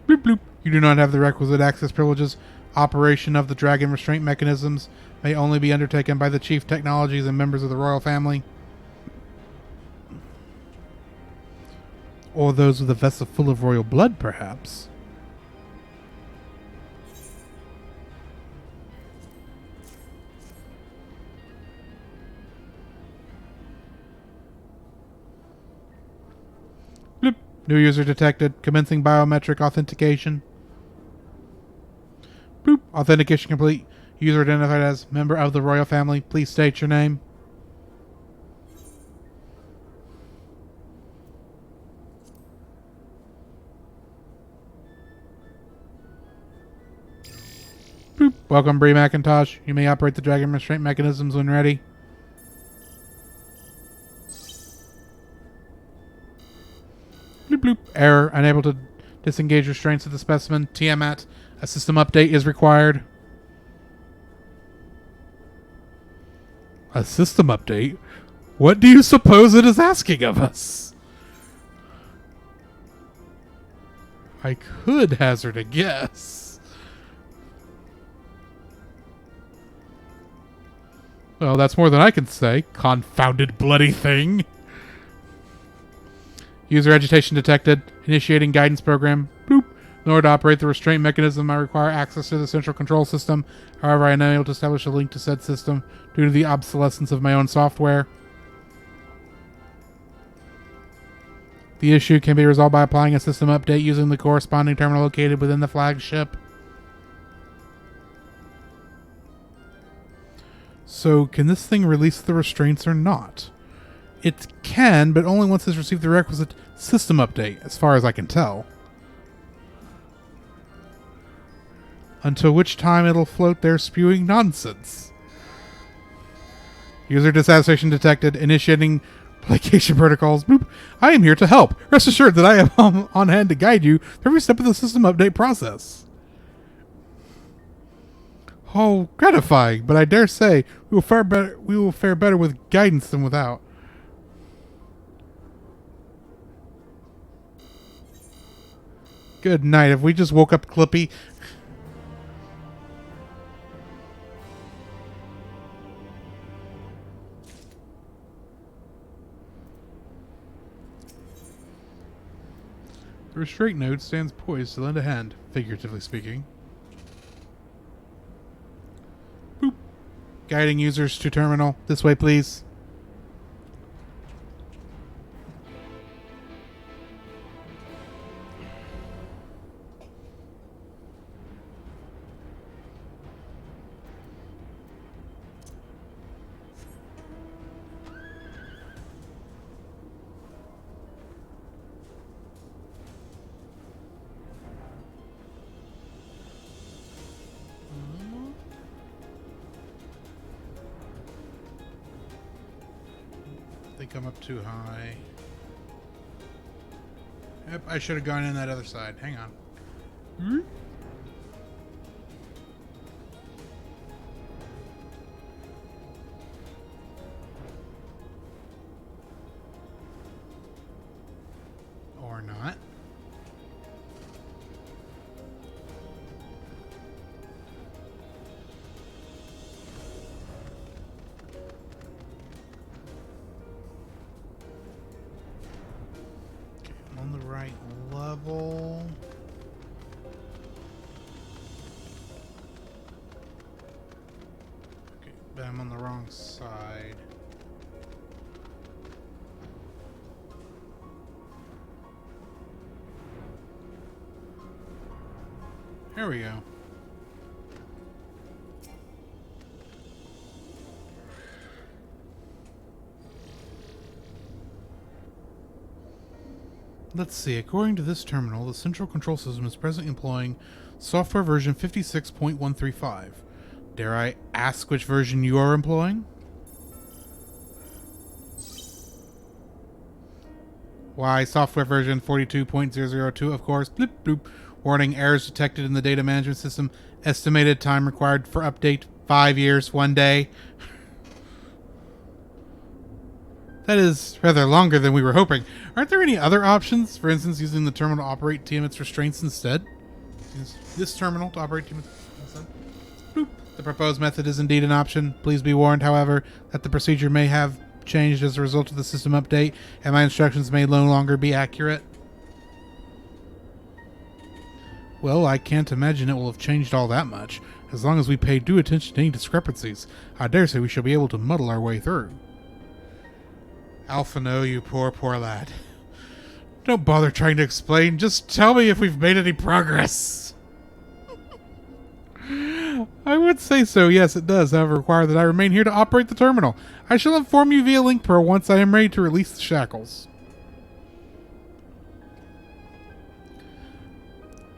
Bloop bloop. You do not have the requisite access privileges. Operation of the dragon restraint mechanisms may only be undertaken by the chief technologies and members of the royal family. Or those with a vessel full of royal blood, perhaps. Bloop. New user detected. Commencing biometric authentication. Bloop. Authentication complete. User identified as member of the royal family. Please state your name. Bloop. Welcome, Bree McIntosh. You may operate the dragon restraint mechanisms when ready. Bloop bloop. Error. Unable to disengage restraints of the specimen. Tiamat. A system update is required. A system update? What do you suppose it is asking of us? I could hazard a guess. Well, that's more than I can say. Confounded bloody thing. User agitation detected. Initiating guidance program. Boop. In order to operate the restraint mechanism, I require access to the central control system. However, I am unable to establish a link to said system due to the obsolescence of my own software. The issue can be resolved by applying a system update using the corresponding terminal located within the flagship. So, can this thing release the restraints or not? It can, but only once it's received the requisite system update, as far as I can tell. Until which time it'll float there spewing nonsense. User dissatisfaction detected. Initiating placation protocols. Boop. I am here to help. Rest assured that I am on hand to guide you through every step of the system update process. Oh, gratifying, but I dare say we will fare better with guidance than without. Good night. Have we just woke up Clippy? The restraint node stands poised to lend a hand, figuratively speaking. Boop. Guiding users to terminal. This way, please. They come up too high. Yep, I should have gone in that other side. Hang on. Hmm? Or not. On the right level. Okay, but I'm on the wrong side. There we go. Let's see. According to this terminal, the central control system is presently employing software version 56.135. Dare I ask which version you are employing? Why, software version 42.002, of course. Bloop, bloop. Warning, errors detected in the data management system. Estimated time required for update, 5 years, 1 day. That is rather longer than we were hoping. Aren't there any other options? For instance, using the terminal to operate TMX restraints instead? Use this terminal to operate TMX instead? Boop. The proposed method is indeed an option. Please be warned, however, that the procedure may have changed as a result of the system update, and my instructions may no longer be accurate. Well, I can't imagine it will have changed all that much. As long as we pay due attention to any discrepancies, I dare say we shall be able to muddle our way through. Alphino, you poor, poor lad. Don't bother trying to explain. Just tell me if we've made any progress. I would say so. Yes, it does, however, require that I remain here to operate the terminal. I shall inform you via link pro once I am ready to release the shackles.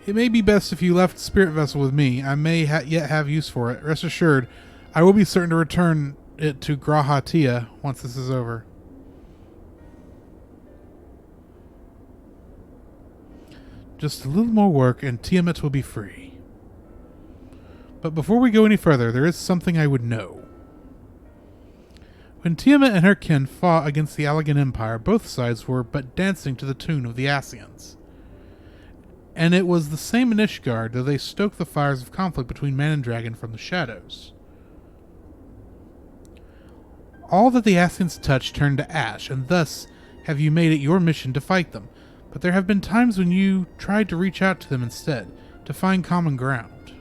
It may be best if you left the spirit vessel with me. I may yet have use for it. Rest assured, I will be certain to return it to Graha Tia once this is over. Just a little more work and Tiamat will be free. But before we go any further, there is something I would know. When Tiamat and her kin fought against the Allegan Empire, both sides were but dancing to the tune of the Ascians. And it was the same in Ishgard, though they stoked the fires of conflict between man and dragon from the shadows. All that the Ascians touched turned to ash, and thus have you made it your mission to fight them. But there have been times when you tried to reach out to them instead, to find common ground.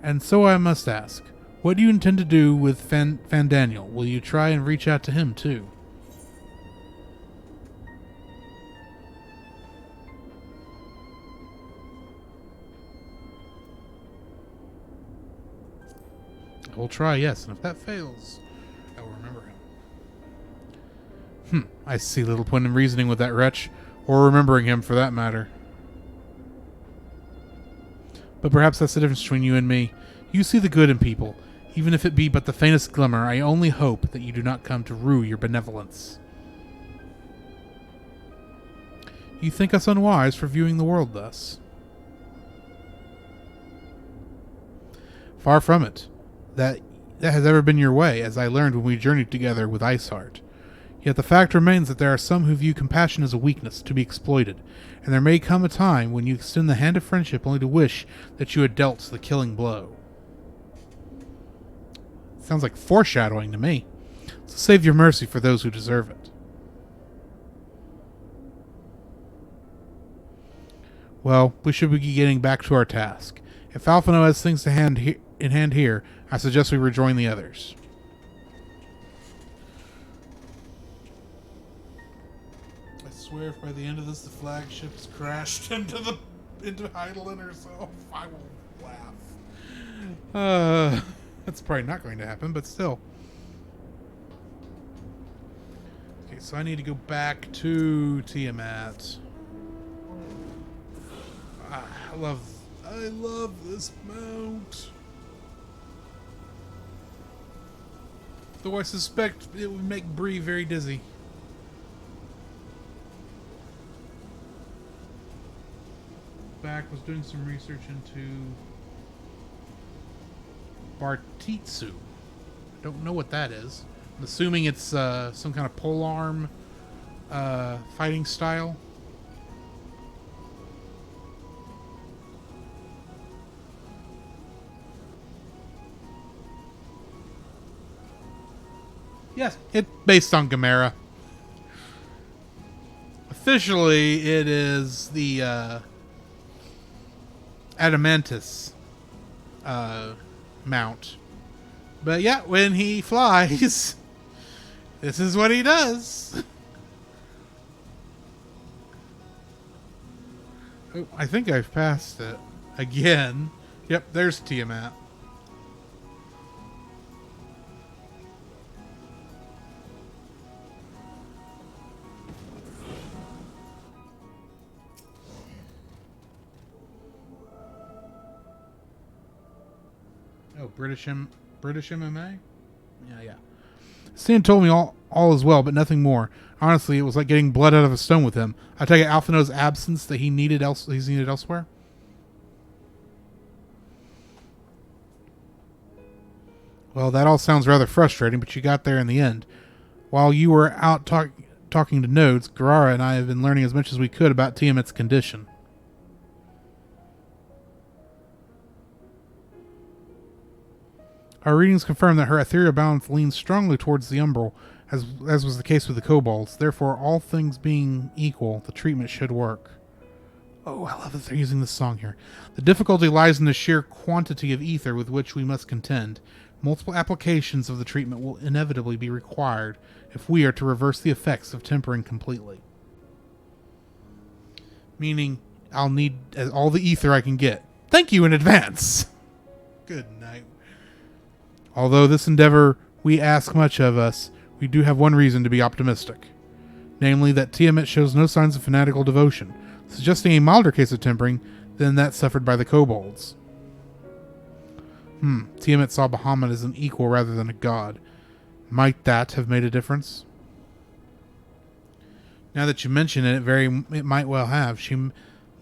And so I must ask, what do you intend to do with Fandaniel? Will you try and reach out to him too? I will try, yes, and if that fails, I will remember him. I see little point in reasoning with that wretch, or remembering him for that matter. But perhaps that's the difference between you and me. You see the good in people, even if it be but the faintest glimmer. I only hope that you do not come to rue your benevolence. You think us unwise for viewing the world thus? Far from it. That has ever been your way, as I learned when we journeyed together with Iceheart. Yet the fact remains that there are some who view compassion as a weakness to be exploited, and there may come a time when you extend the hand of friendship only to wish that you had dealt the killing blow. Sounds like foreshadowing to me. So save your mercy for those who deserve it. Well, we should be getting back to our task. If Alphino has things in hand here, I suggest we rejoin the others. I swear if by the end of this the flagship's crashed into Heidelin herself, I will laugh. That's probably not going to happen, but still. Okay, so I need to go back to Tiamat. I love this mount. Though I suspect it would make Bree very dizzy. Was doing some research into Bartitsu. I don't know what that is. I'm assuming it's some kind of polearm fighting style. Yes, it's based on Gamera. Officially, it is the Adamantus mount. But yeah, when he flies, this is what he does. Oh, I think I've passed it again. Yep, there's Tiamat. Oh, British MMA? Yeah. Stan told me all is well, but nothing more. Honestly, it was like getting blood out of a stone with him. I take it Alphino's absence that he's needed elsewhere? Well, that all sounds rather frustrating, but you got there in the end. While you were out talking to Nodes, Garara and I have been learning as much as we could about Tiamat's condition. Our readings confirm that her ethereal balance leans strongly towards the umbral, as was the case with the kobolds. Therefore, all things being equal, the treatment should work. Oh, I love that they're using this song here. The difficulty lies in the sheer quantity of ether with which we must contend. Multiple applications of the treatment will inevitably be required if we are to reverse the effects of tempering completely. Meaning, I'll need all the ether I can get. Thank you in advance! Good night. Although this endeavor we ask much of us, we do have one reason to be optimistic. Namely, that Tiamat shows no signs of fanatical devotion, suggesting a milder case of tempering than that suffered by the kobolds. Tiamat saw Bahamut as an equal rather than a god. Might that have made a difference? Now that you mention it, it might well have. She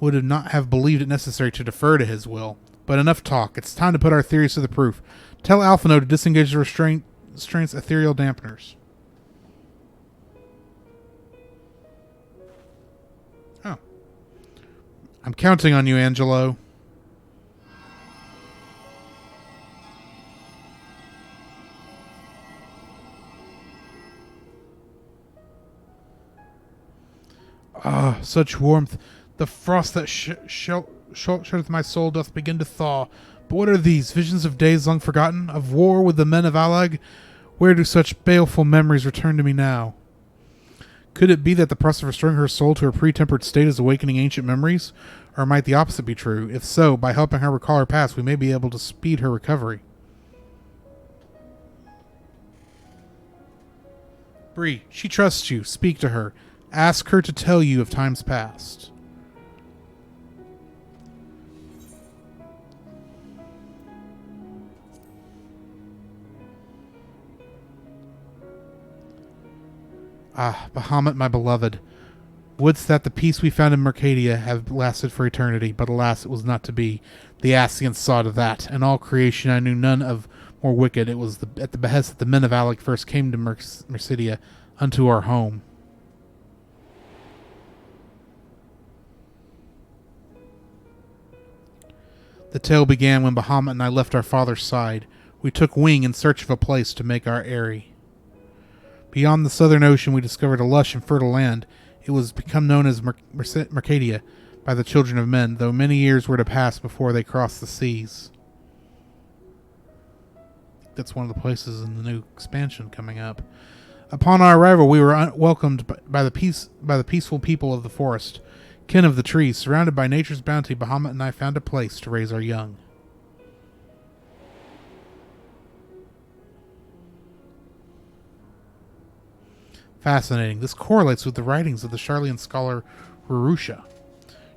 would have not have believed it necessary to defer to his will. But enough talk. It's time to put our theories to the proof. Tell Alphino to disengage the restraint's ethereal dampeners. Oh. I'm counting on you, Angelo. such warmth! The frost that sheltereth my soul doth begin to thaw. But what are these? Visions of days long forgotten? Of war with the men of Alag? Where do such baleful memories return to me now? Could it be that the process of restoring her soul to her pre-tempered state is awakening ancient memories? Or might the opposite be true? If so, by helping her recall her past, we may be able to speed her recovery. Bree, she trusts you. Speak to her. Ask her to tell you of times past. Ah, Bahamut, my beloved. Wouldst that the peace we found in Mercadia have lasted for eternity, but alas, it was not to be. The Ascians saw to that, and all creation I knew none of more wicked. It was at the behest that the men of Alec first came to Mercidia, unto our home. The tale began when Bahamut and I left our father's side. We took wing in search of a place to make our eyrie. Beyond the southern ocean we discovered a lush and fertile land. It was become known as Mercadia by the children of men, though many years were to pass before they crossed the seas. That's one of the places in the new expansion coming up. Upon our arrival, we were welcomed by the peaceful people of the forest, kin of the trees. Surrounded by nature's bounty, Bahamut and I found a place to raise our young. Fascinating. This correlates with the writings of the Charlian scholar Rurusha.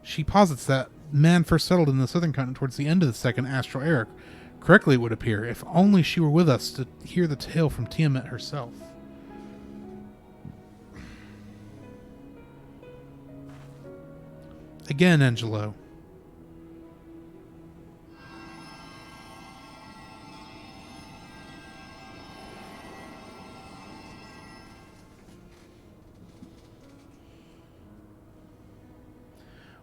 She posits that man first settled in the southern continent towards the end of the second astral era. Correctly, it would appear, if only she were with us to hear the tale from Tiamat herself. Again, Angelo.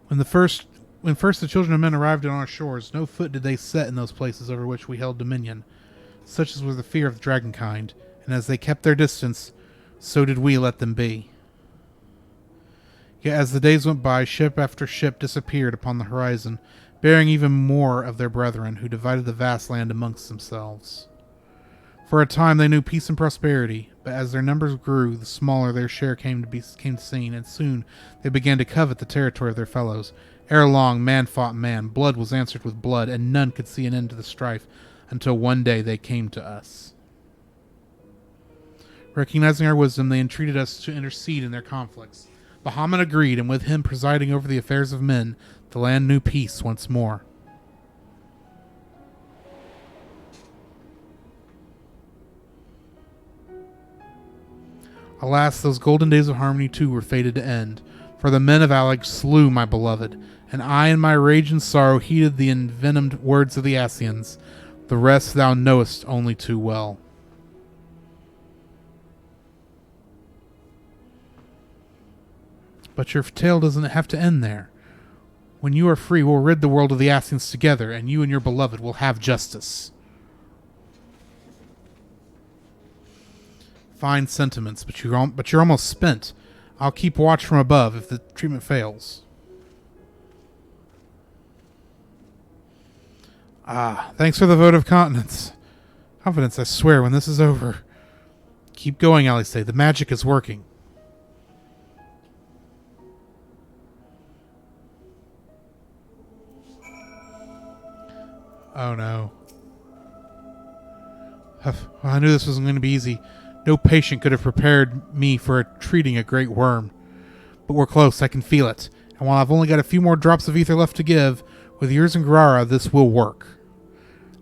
When first the children of men arrived on our shores, no foot did they set in those places over which we held dominion. Such as was the fear of the dragonkind, and as they kept their distance, so did we let them be. Yet as the days went by, ship after ship disappeared upon the horizon, bearing even more of their brethren, who divided the vast land amongst themselves. For a time they knew peace and prosperity, but as their numbers grew, the smaller their share came to seen, and soon they began to covet the territory of their fellows. Ere long, man fought man, blood was answered with blood, and none could see an end to the strife, until one day they came to us. Recognizing our wisdom, they entreated us to intercede in their conflicts. Bahamut agreed, and with him presiding over the affairs of men, the land knew peace once more. Alas, those golden days of harmony too were fated to end, for the men of Alag slew my beloved, and I in my rage and sorrow heeded the envenomed words of the Ascians. The rest thou knowest only too well. But your tale doesn't have to end there. When you are free, we'll rid the world of the Ascians together, and you and your beloved will have justice. Fine sentiments, but you're almost spent. I'll keep watch from above if the treatment fails. Ah, thanks for the vote of confidence. Confidence, I swear, when this is over. Keep going, Alice. The magic is working. Oh no. I knew this wasn't going to be easy. No patient could have prepared me for treating a great worm. But we're close, I can feel it. And while I've only got a few more drops of ether left to give, with yours and Grara, this will work.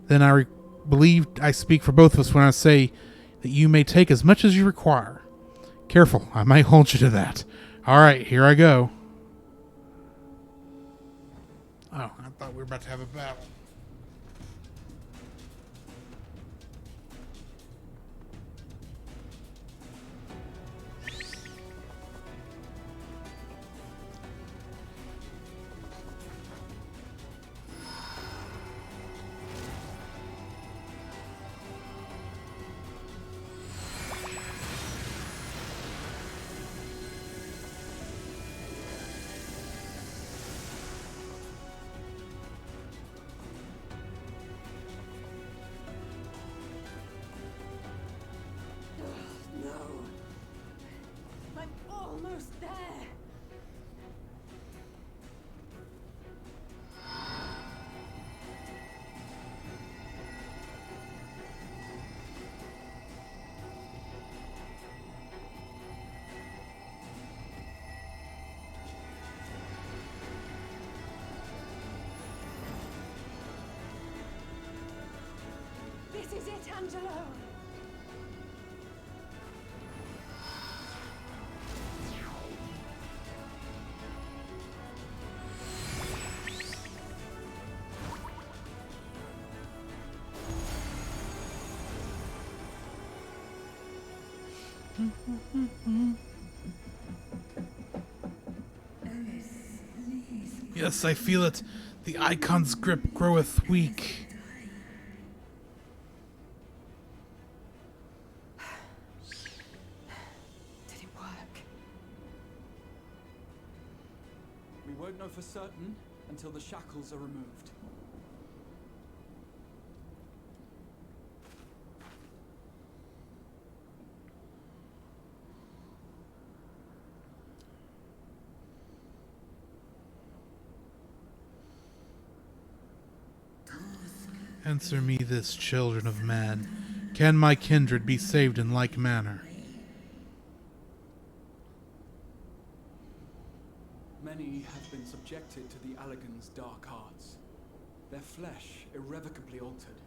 Then I believe I speak for both of us when I say that you may take as much as you require. Careful, I might hold you to that. Alright, here I go. Oh, I thought we were about to have a battle. Angelo! Yes, I feel it. The icon's grip groweth weak. Did it work? We won't know for certain until the shackles are removed. Answer me this, children of man. Can my kindred be saved in like manner? Many have been subjected to the Allagan's dark arts, their flesh irrevocably altered.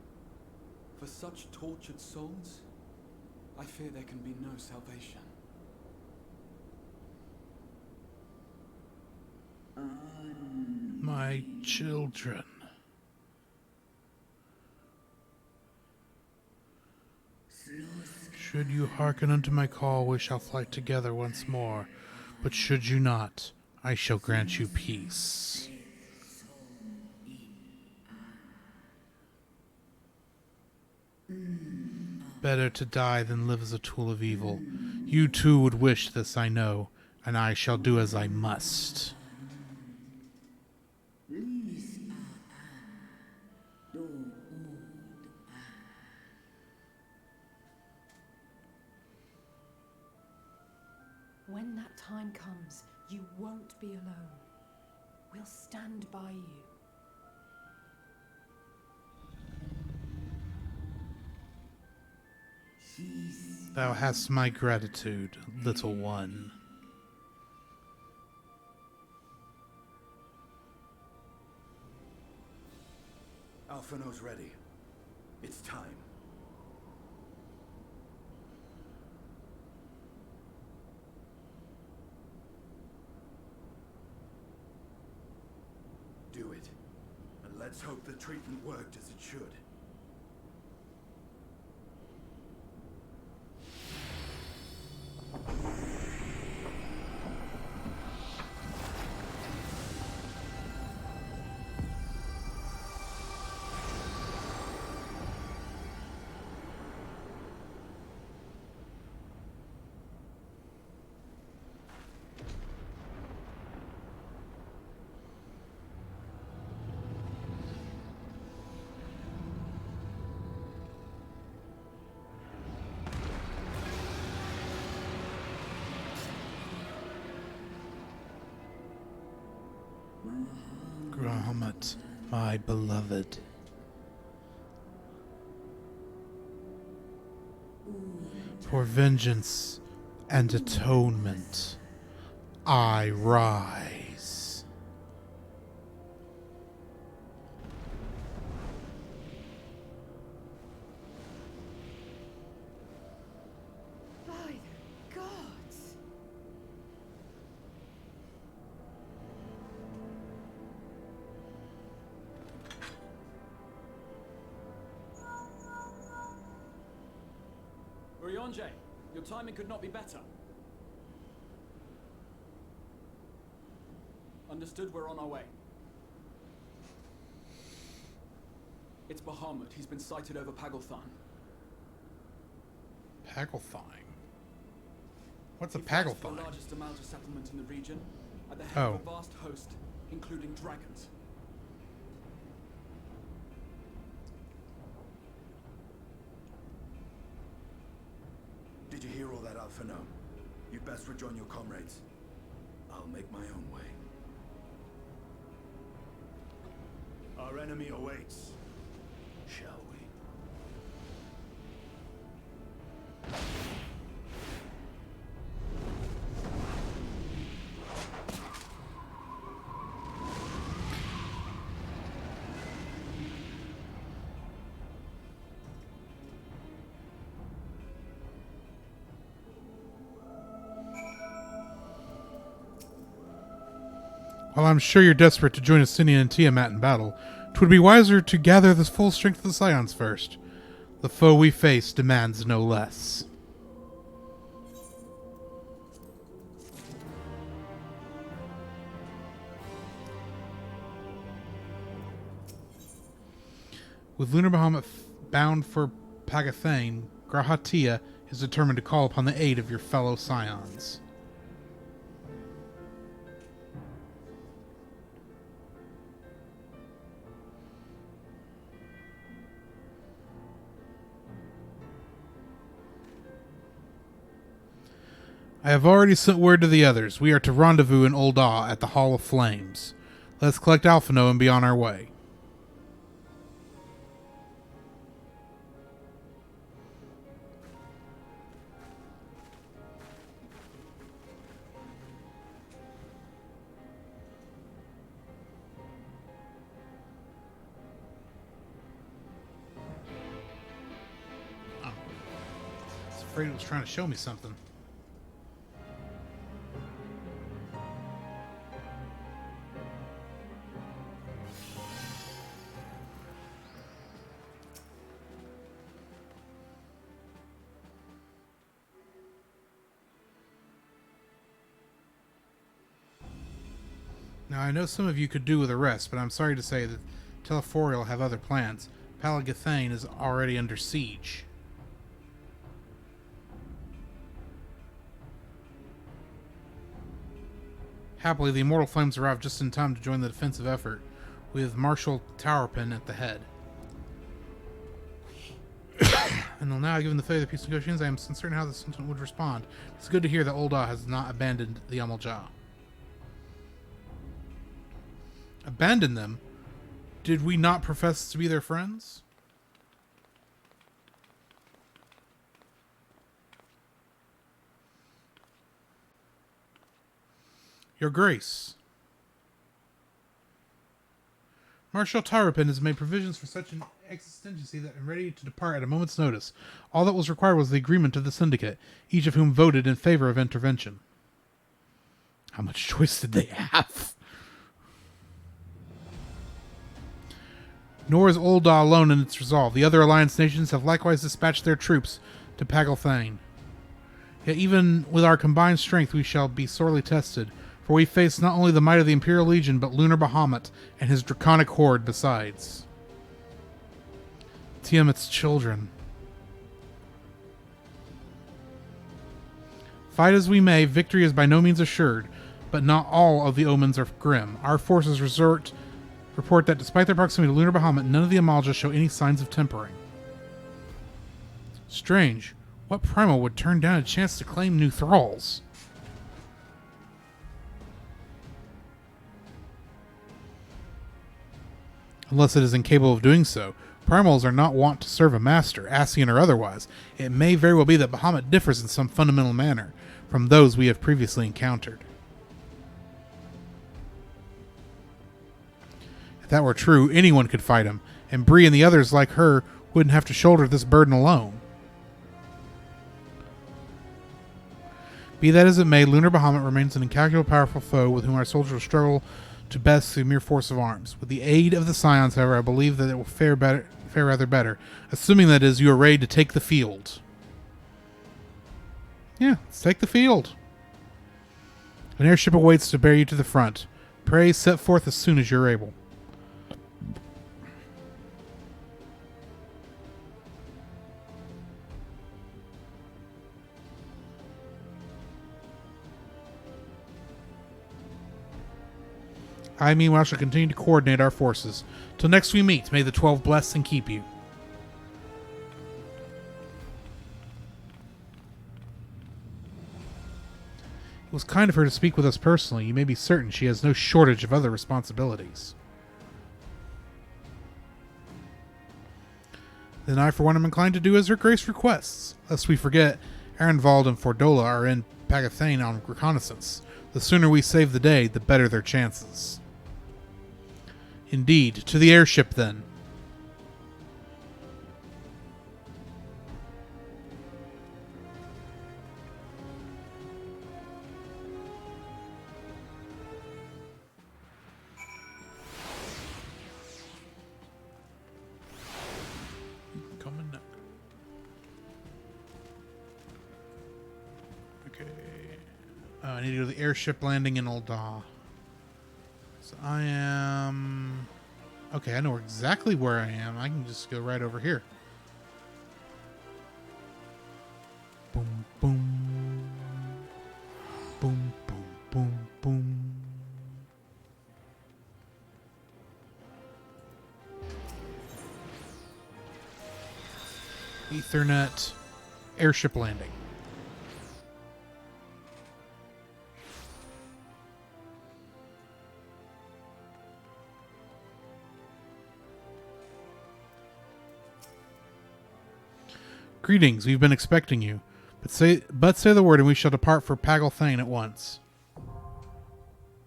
For such tortured souls, I fear there can be no salvation. My children. Should you hearken unto my call, we shall fight together once more. But should you not, I shall grant you peace. Better to die than live as a tool of evil. You too would wish this, I know, and I shall do as I must. When that time comes, you won't be alone. We'll stand by you. Thou hast my gratitude, little one. Alphino's ready. It's time. Do it. And let's hope the treatment worked as it should. Grommet, my beloved. For vengeance and atonement, I rise. By the gods! Urianger, your timing could not be better. Understood, we're on our way. It's Bahamut. He's been sighted over Pagelthan. Pagelthan? What's a He fights for Pagelthan? the largest Amalja settlement in the region, at the head of a vast host, including dragons. Did you hear all that, Alphino? You'd best rejoin your comrades. I'll make my own way. Our enemy awaits. Shall we? While I'm sure you're desperate to join Asinian and Tiamat in battle, 'twould be wiser to gather the full strength of the Scions first. The foe we face demands no less. With Lunar Bahamut bound for Pagathane, Grahatia is determined to call upon the aid of your fellow Scions. I have already sent word to the others. We are to rendezvous in Ul'dah at the Hall of Flames. Let's collect Alphino and be on our way. Oh. I was afraid it was trying to show me something. Now, I know some of you could do with a rest, but I'm sorry to say that Teleforial have other plans. Palagathane is already under siege. Happily, the Immortal Flames arrived just in time to join the defensive effort, with Marshal Towerpin at the head. And now, given the failure of the peace negotiations, I am uncertain how the Sultan would respond. It's good to hear that Ul'dah has not abandoned the Amalja. Abandon them? Did we not profess to be their friends? Your Grace. Marshal Tarapin has made provisions for such an exigency that I'm ready to depart at a moment's notice. All that was required was the agreement of the syndicate, each of whom voted in favor of intervention. How much choice did they have? Nor is Ul'dah alone in its resolve. The other alliance nations have likewise dispatched their troops to Pagalthane. Yet even with our combined strength we shall be sorely tested, for we face not only the might of the Imperial Legion, but Lunar Bahamut and his draconic horde besides. Tiamat's children. Fight as we may, victory is by no means assured, but not all of the omens are grim. Our forces report that despite their proximity to Lunar Bahamut, none of the Amalja show any signs of tempering. Strange. What primal would turn down a chance to claim new thralls? Unless it is incapable of doing so. Primals are not wont to serve a master, Ascian or otherwise. It may very well be that Bahamut differs in some fundamental manner from those we have previously encountered. If that were true, anyone could fight him, and Bree and the others like her wouldn't have to shoulder this burden alone. Be that as it may, Lunar Bahamut remains an incalculable powerful foe with whom our soldiers will struggle to best through mere force of arms. With the aid of the Scions, however, I believe that it will fare rather better, assuming that is you are ready to take the field. Yeah, let's take the field. An airship awaits to bear you to the front. Pray set forth as soon as you're able. I, meanwhile, shall continue to coordinate our forces. Till next we meet, may the 12 bless and keep you. It was kind of her to speak with us personally. You may be certain she has no shortage of other responsibilities. Then I, for one, am inclined to do as her grace requests. Lest we forget, Arenvald and Fordola are in Pagathane on reconnaissance. The sooner we save the day, the better their chances. Indeed. To the airship, then. need to go to the airship landing in Ul'dah. So I am... Okay, I know exactly where I am. I can just go right over here. Boom, boom. Boom, boom, boom, boom. Ethernet airship landing. Greetings, we've been expecting you. But say the word and we shall depart for Pagalthane at once.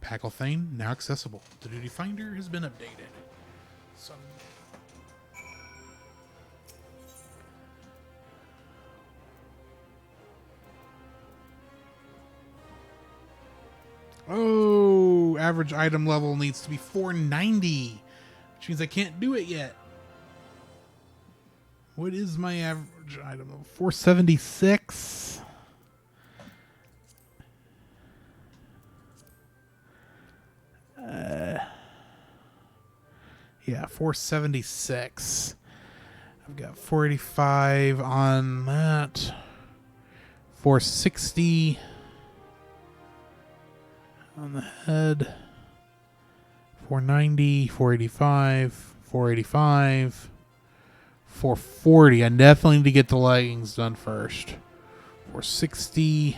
Pagalthane, now accessible. The duty finder has been updated. Oh, average item level needs to be 490, which means I can't do it yet. What is my average item level? 476. Yeah, 476. I've got 485 on that. 460 on the head. 490, 485, 485, 440. I definitely need to get the leggings done first. 460.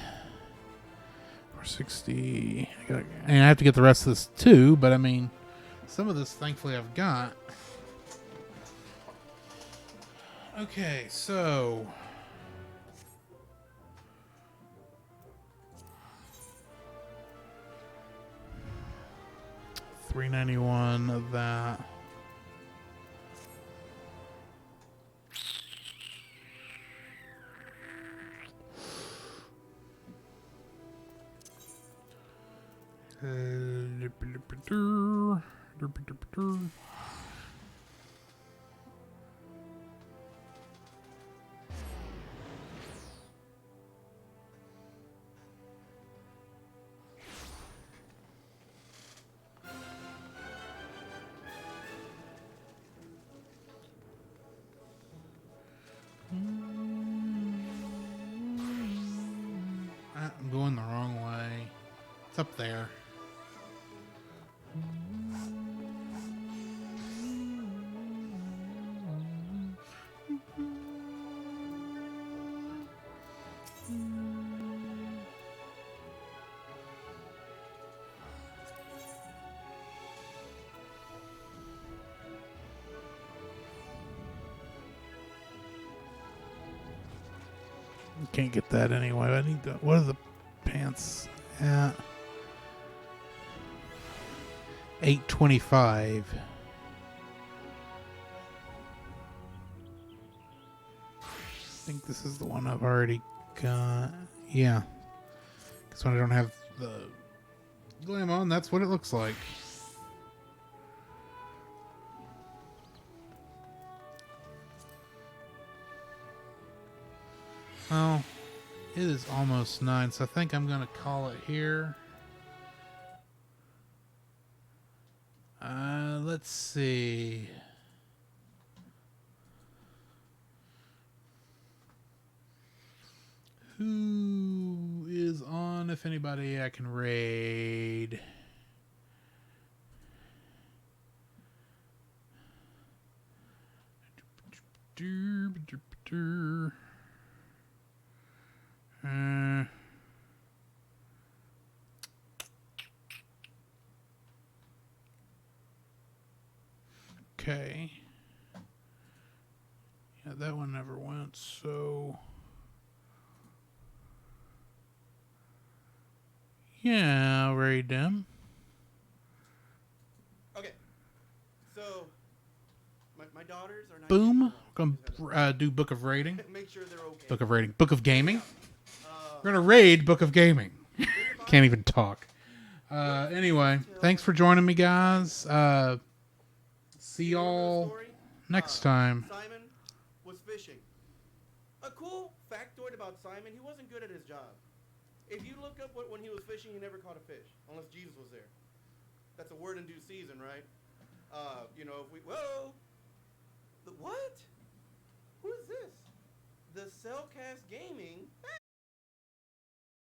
460. And I have to get the rest of this too, but I mean, some of this thankfully I've got. Okay, so... $391 of that. I'm going the wrong way. It's up there. Can't get that anyway. I need to. What are the pants at? 825. I think this is the one I've already got. Yeah. Because when I don't have the glam on, that's what it looks like. Well, it is almost 9, so I think I'm going to call it here. Let's see. Who is on, if anybody I can raid? Okay. Yeah, that one never went, so... Yeah, I'll raid them. Okay. So, my daughters are... Boom. We're going to do Book of Raiding. Make sure they're okay. Book of Raiding. Book of Gaming. We're going to raid Book of Gaming. Can't even talk. Anyway, thanks for joining me, guys. See y'all next time. Simon was fishing. A cool factoid about Simon, he wasn't good at his job. If you look up when he was fishing, he never caught a fish unless Jesus was there. That's a word in due season, right? You know, if we whoa, the what? Who is this? The Cellcast Gaming.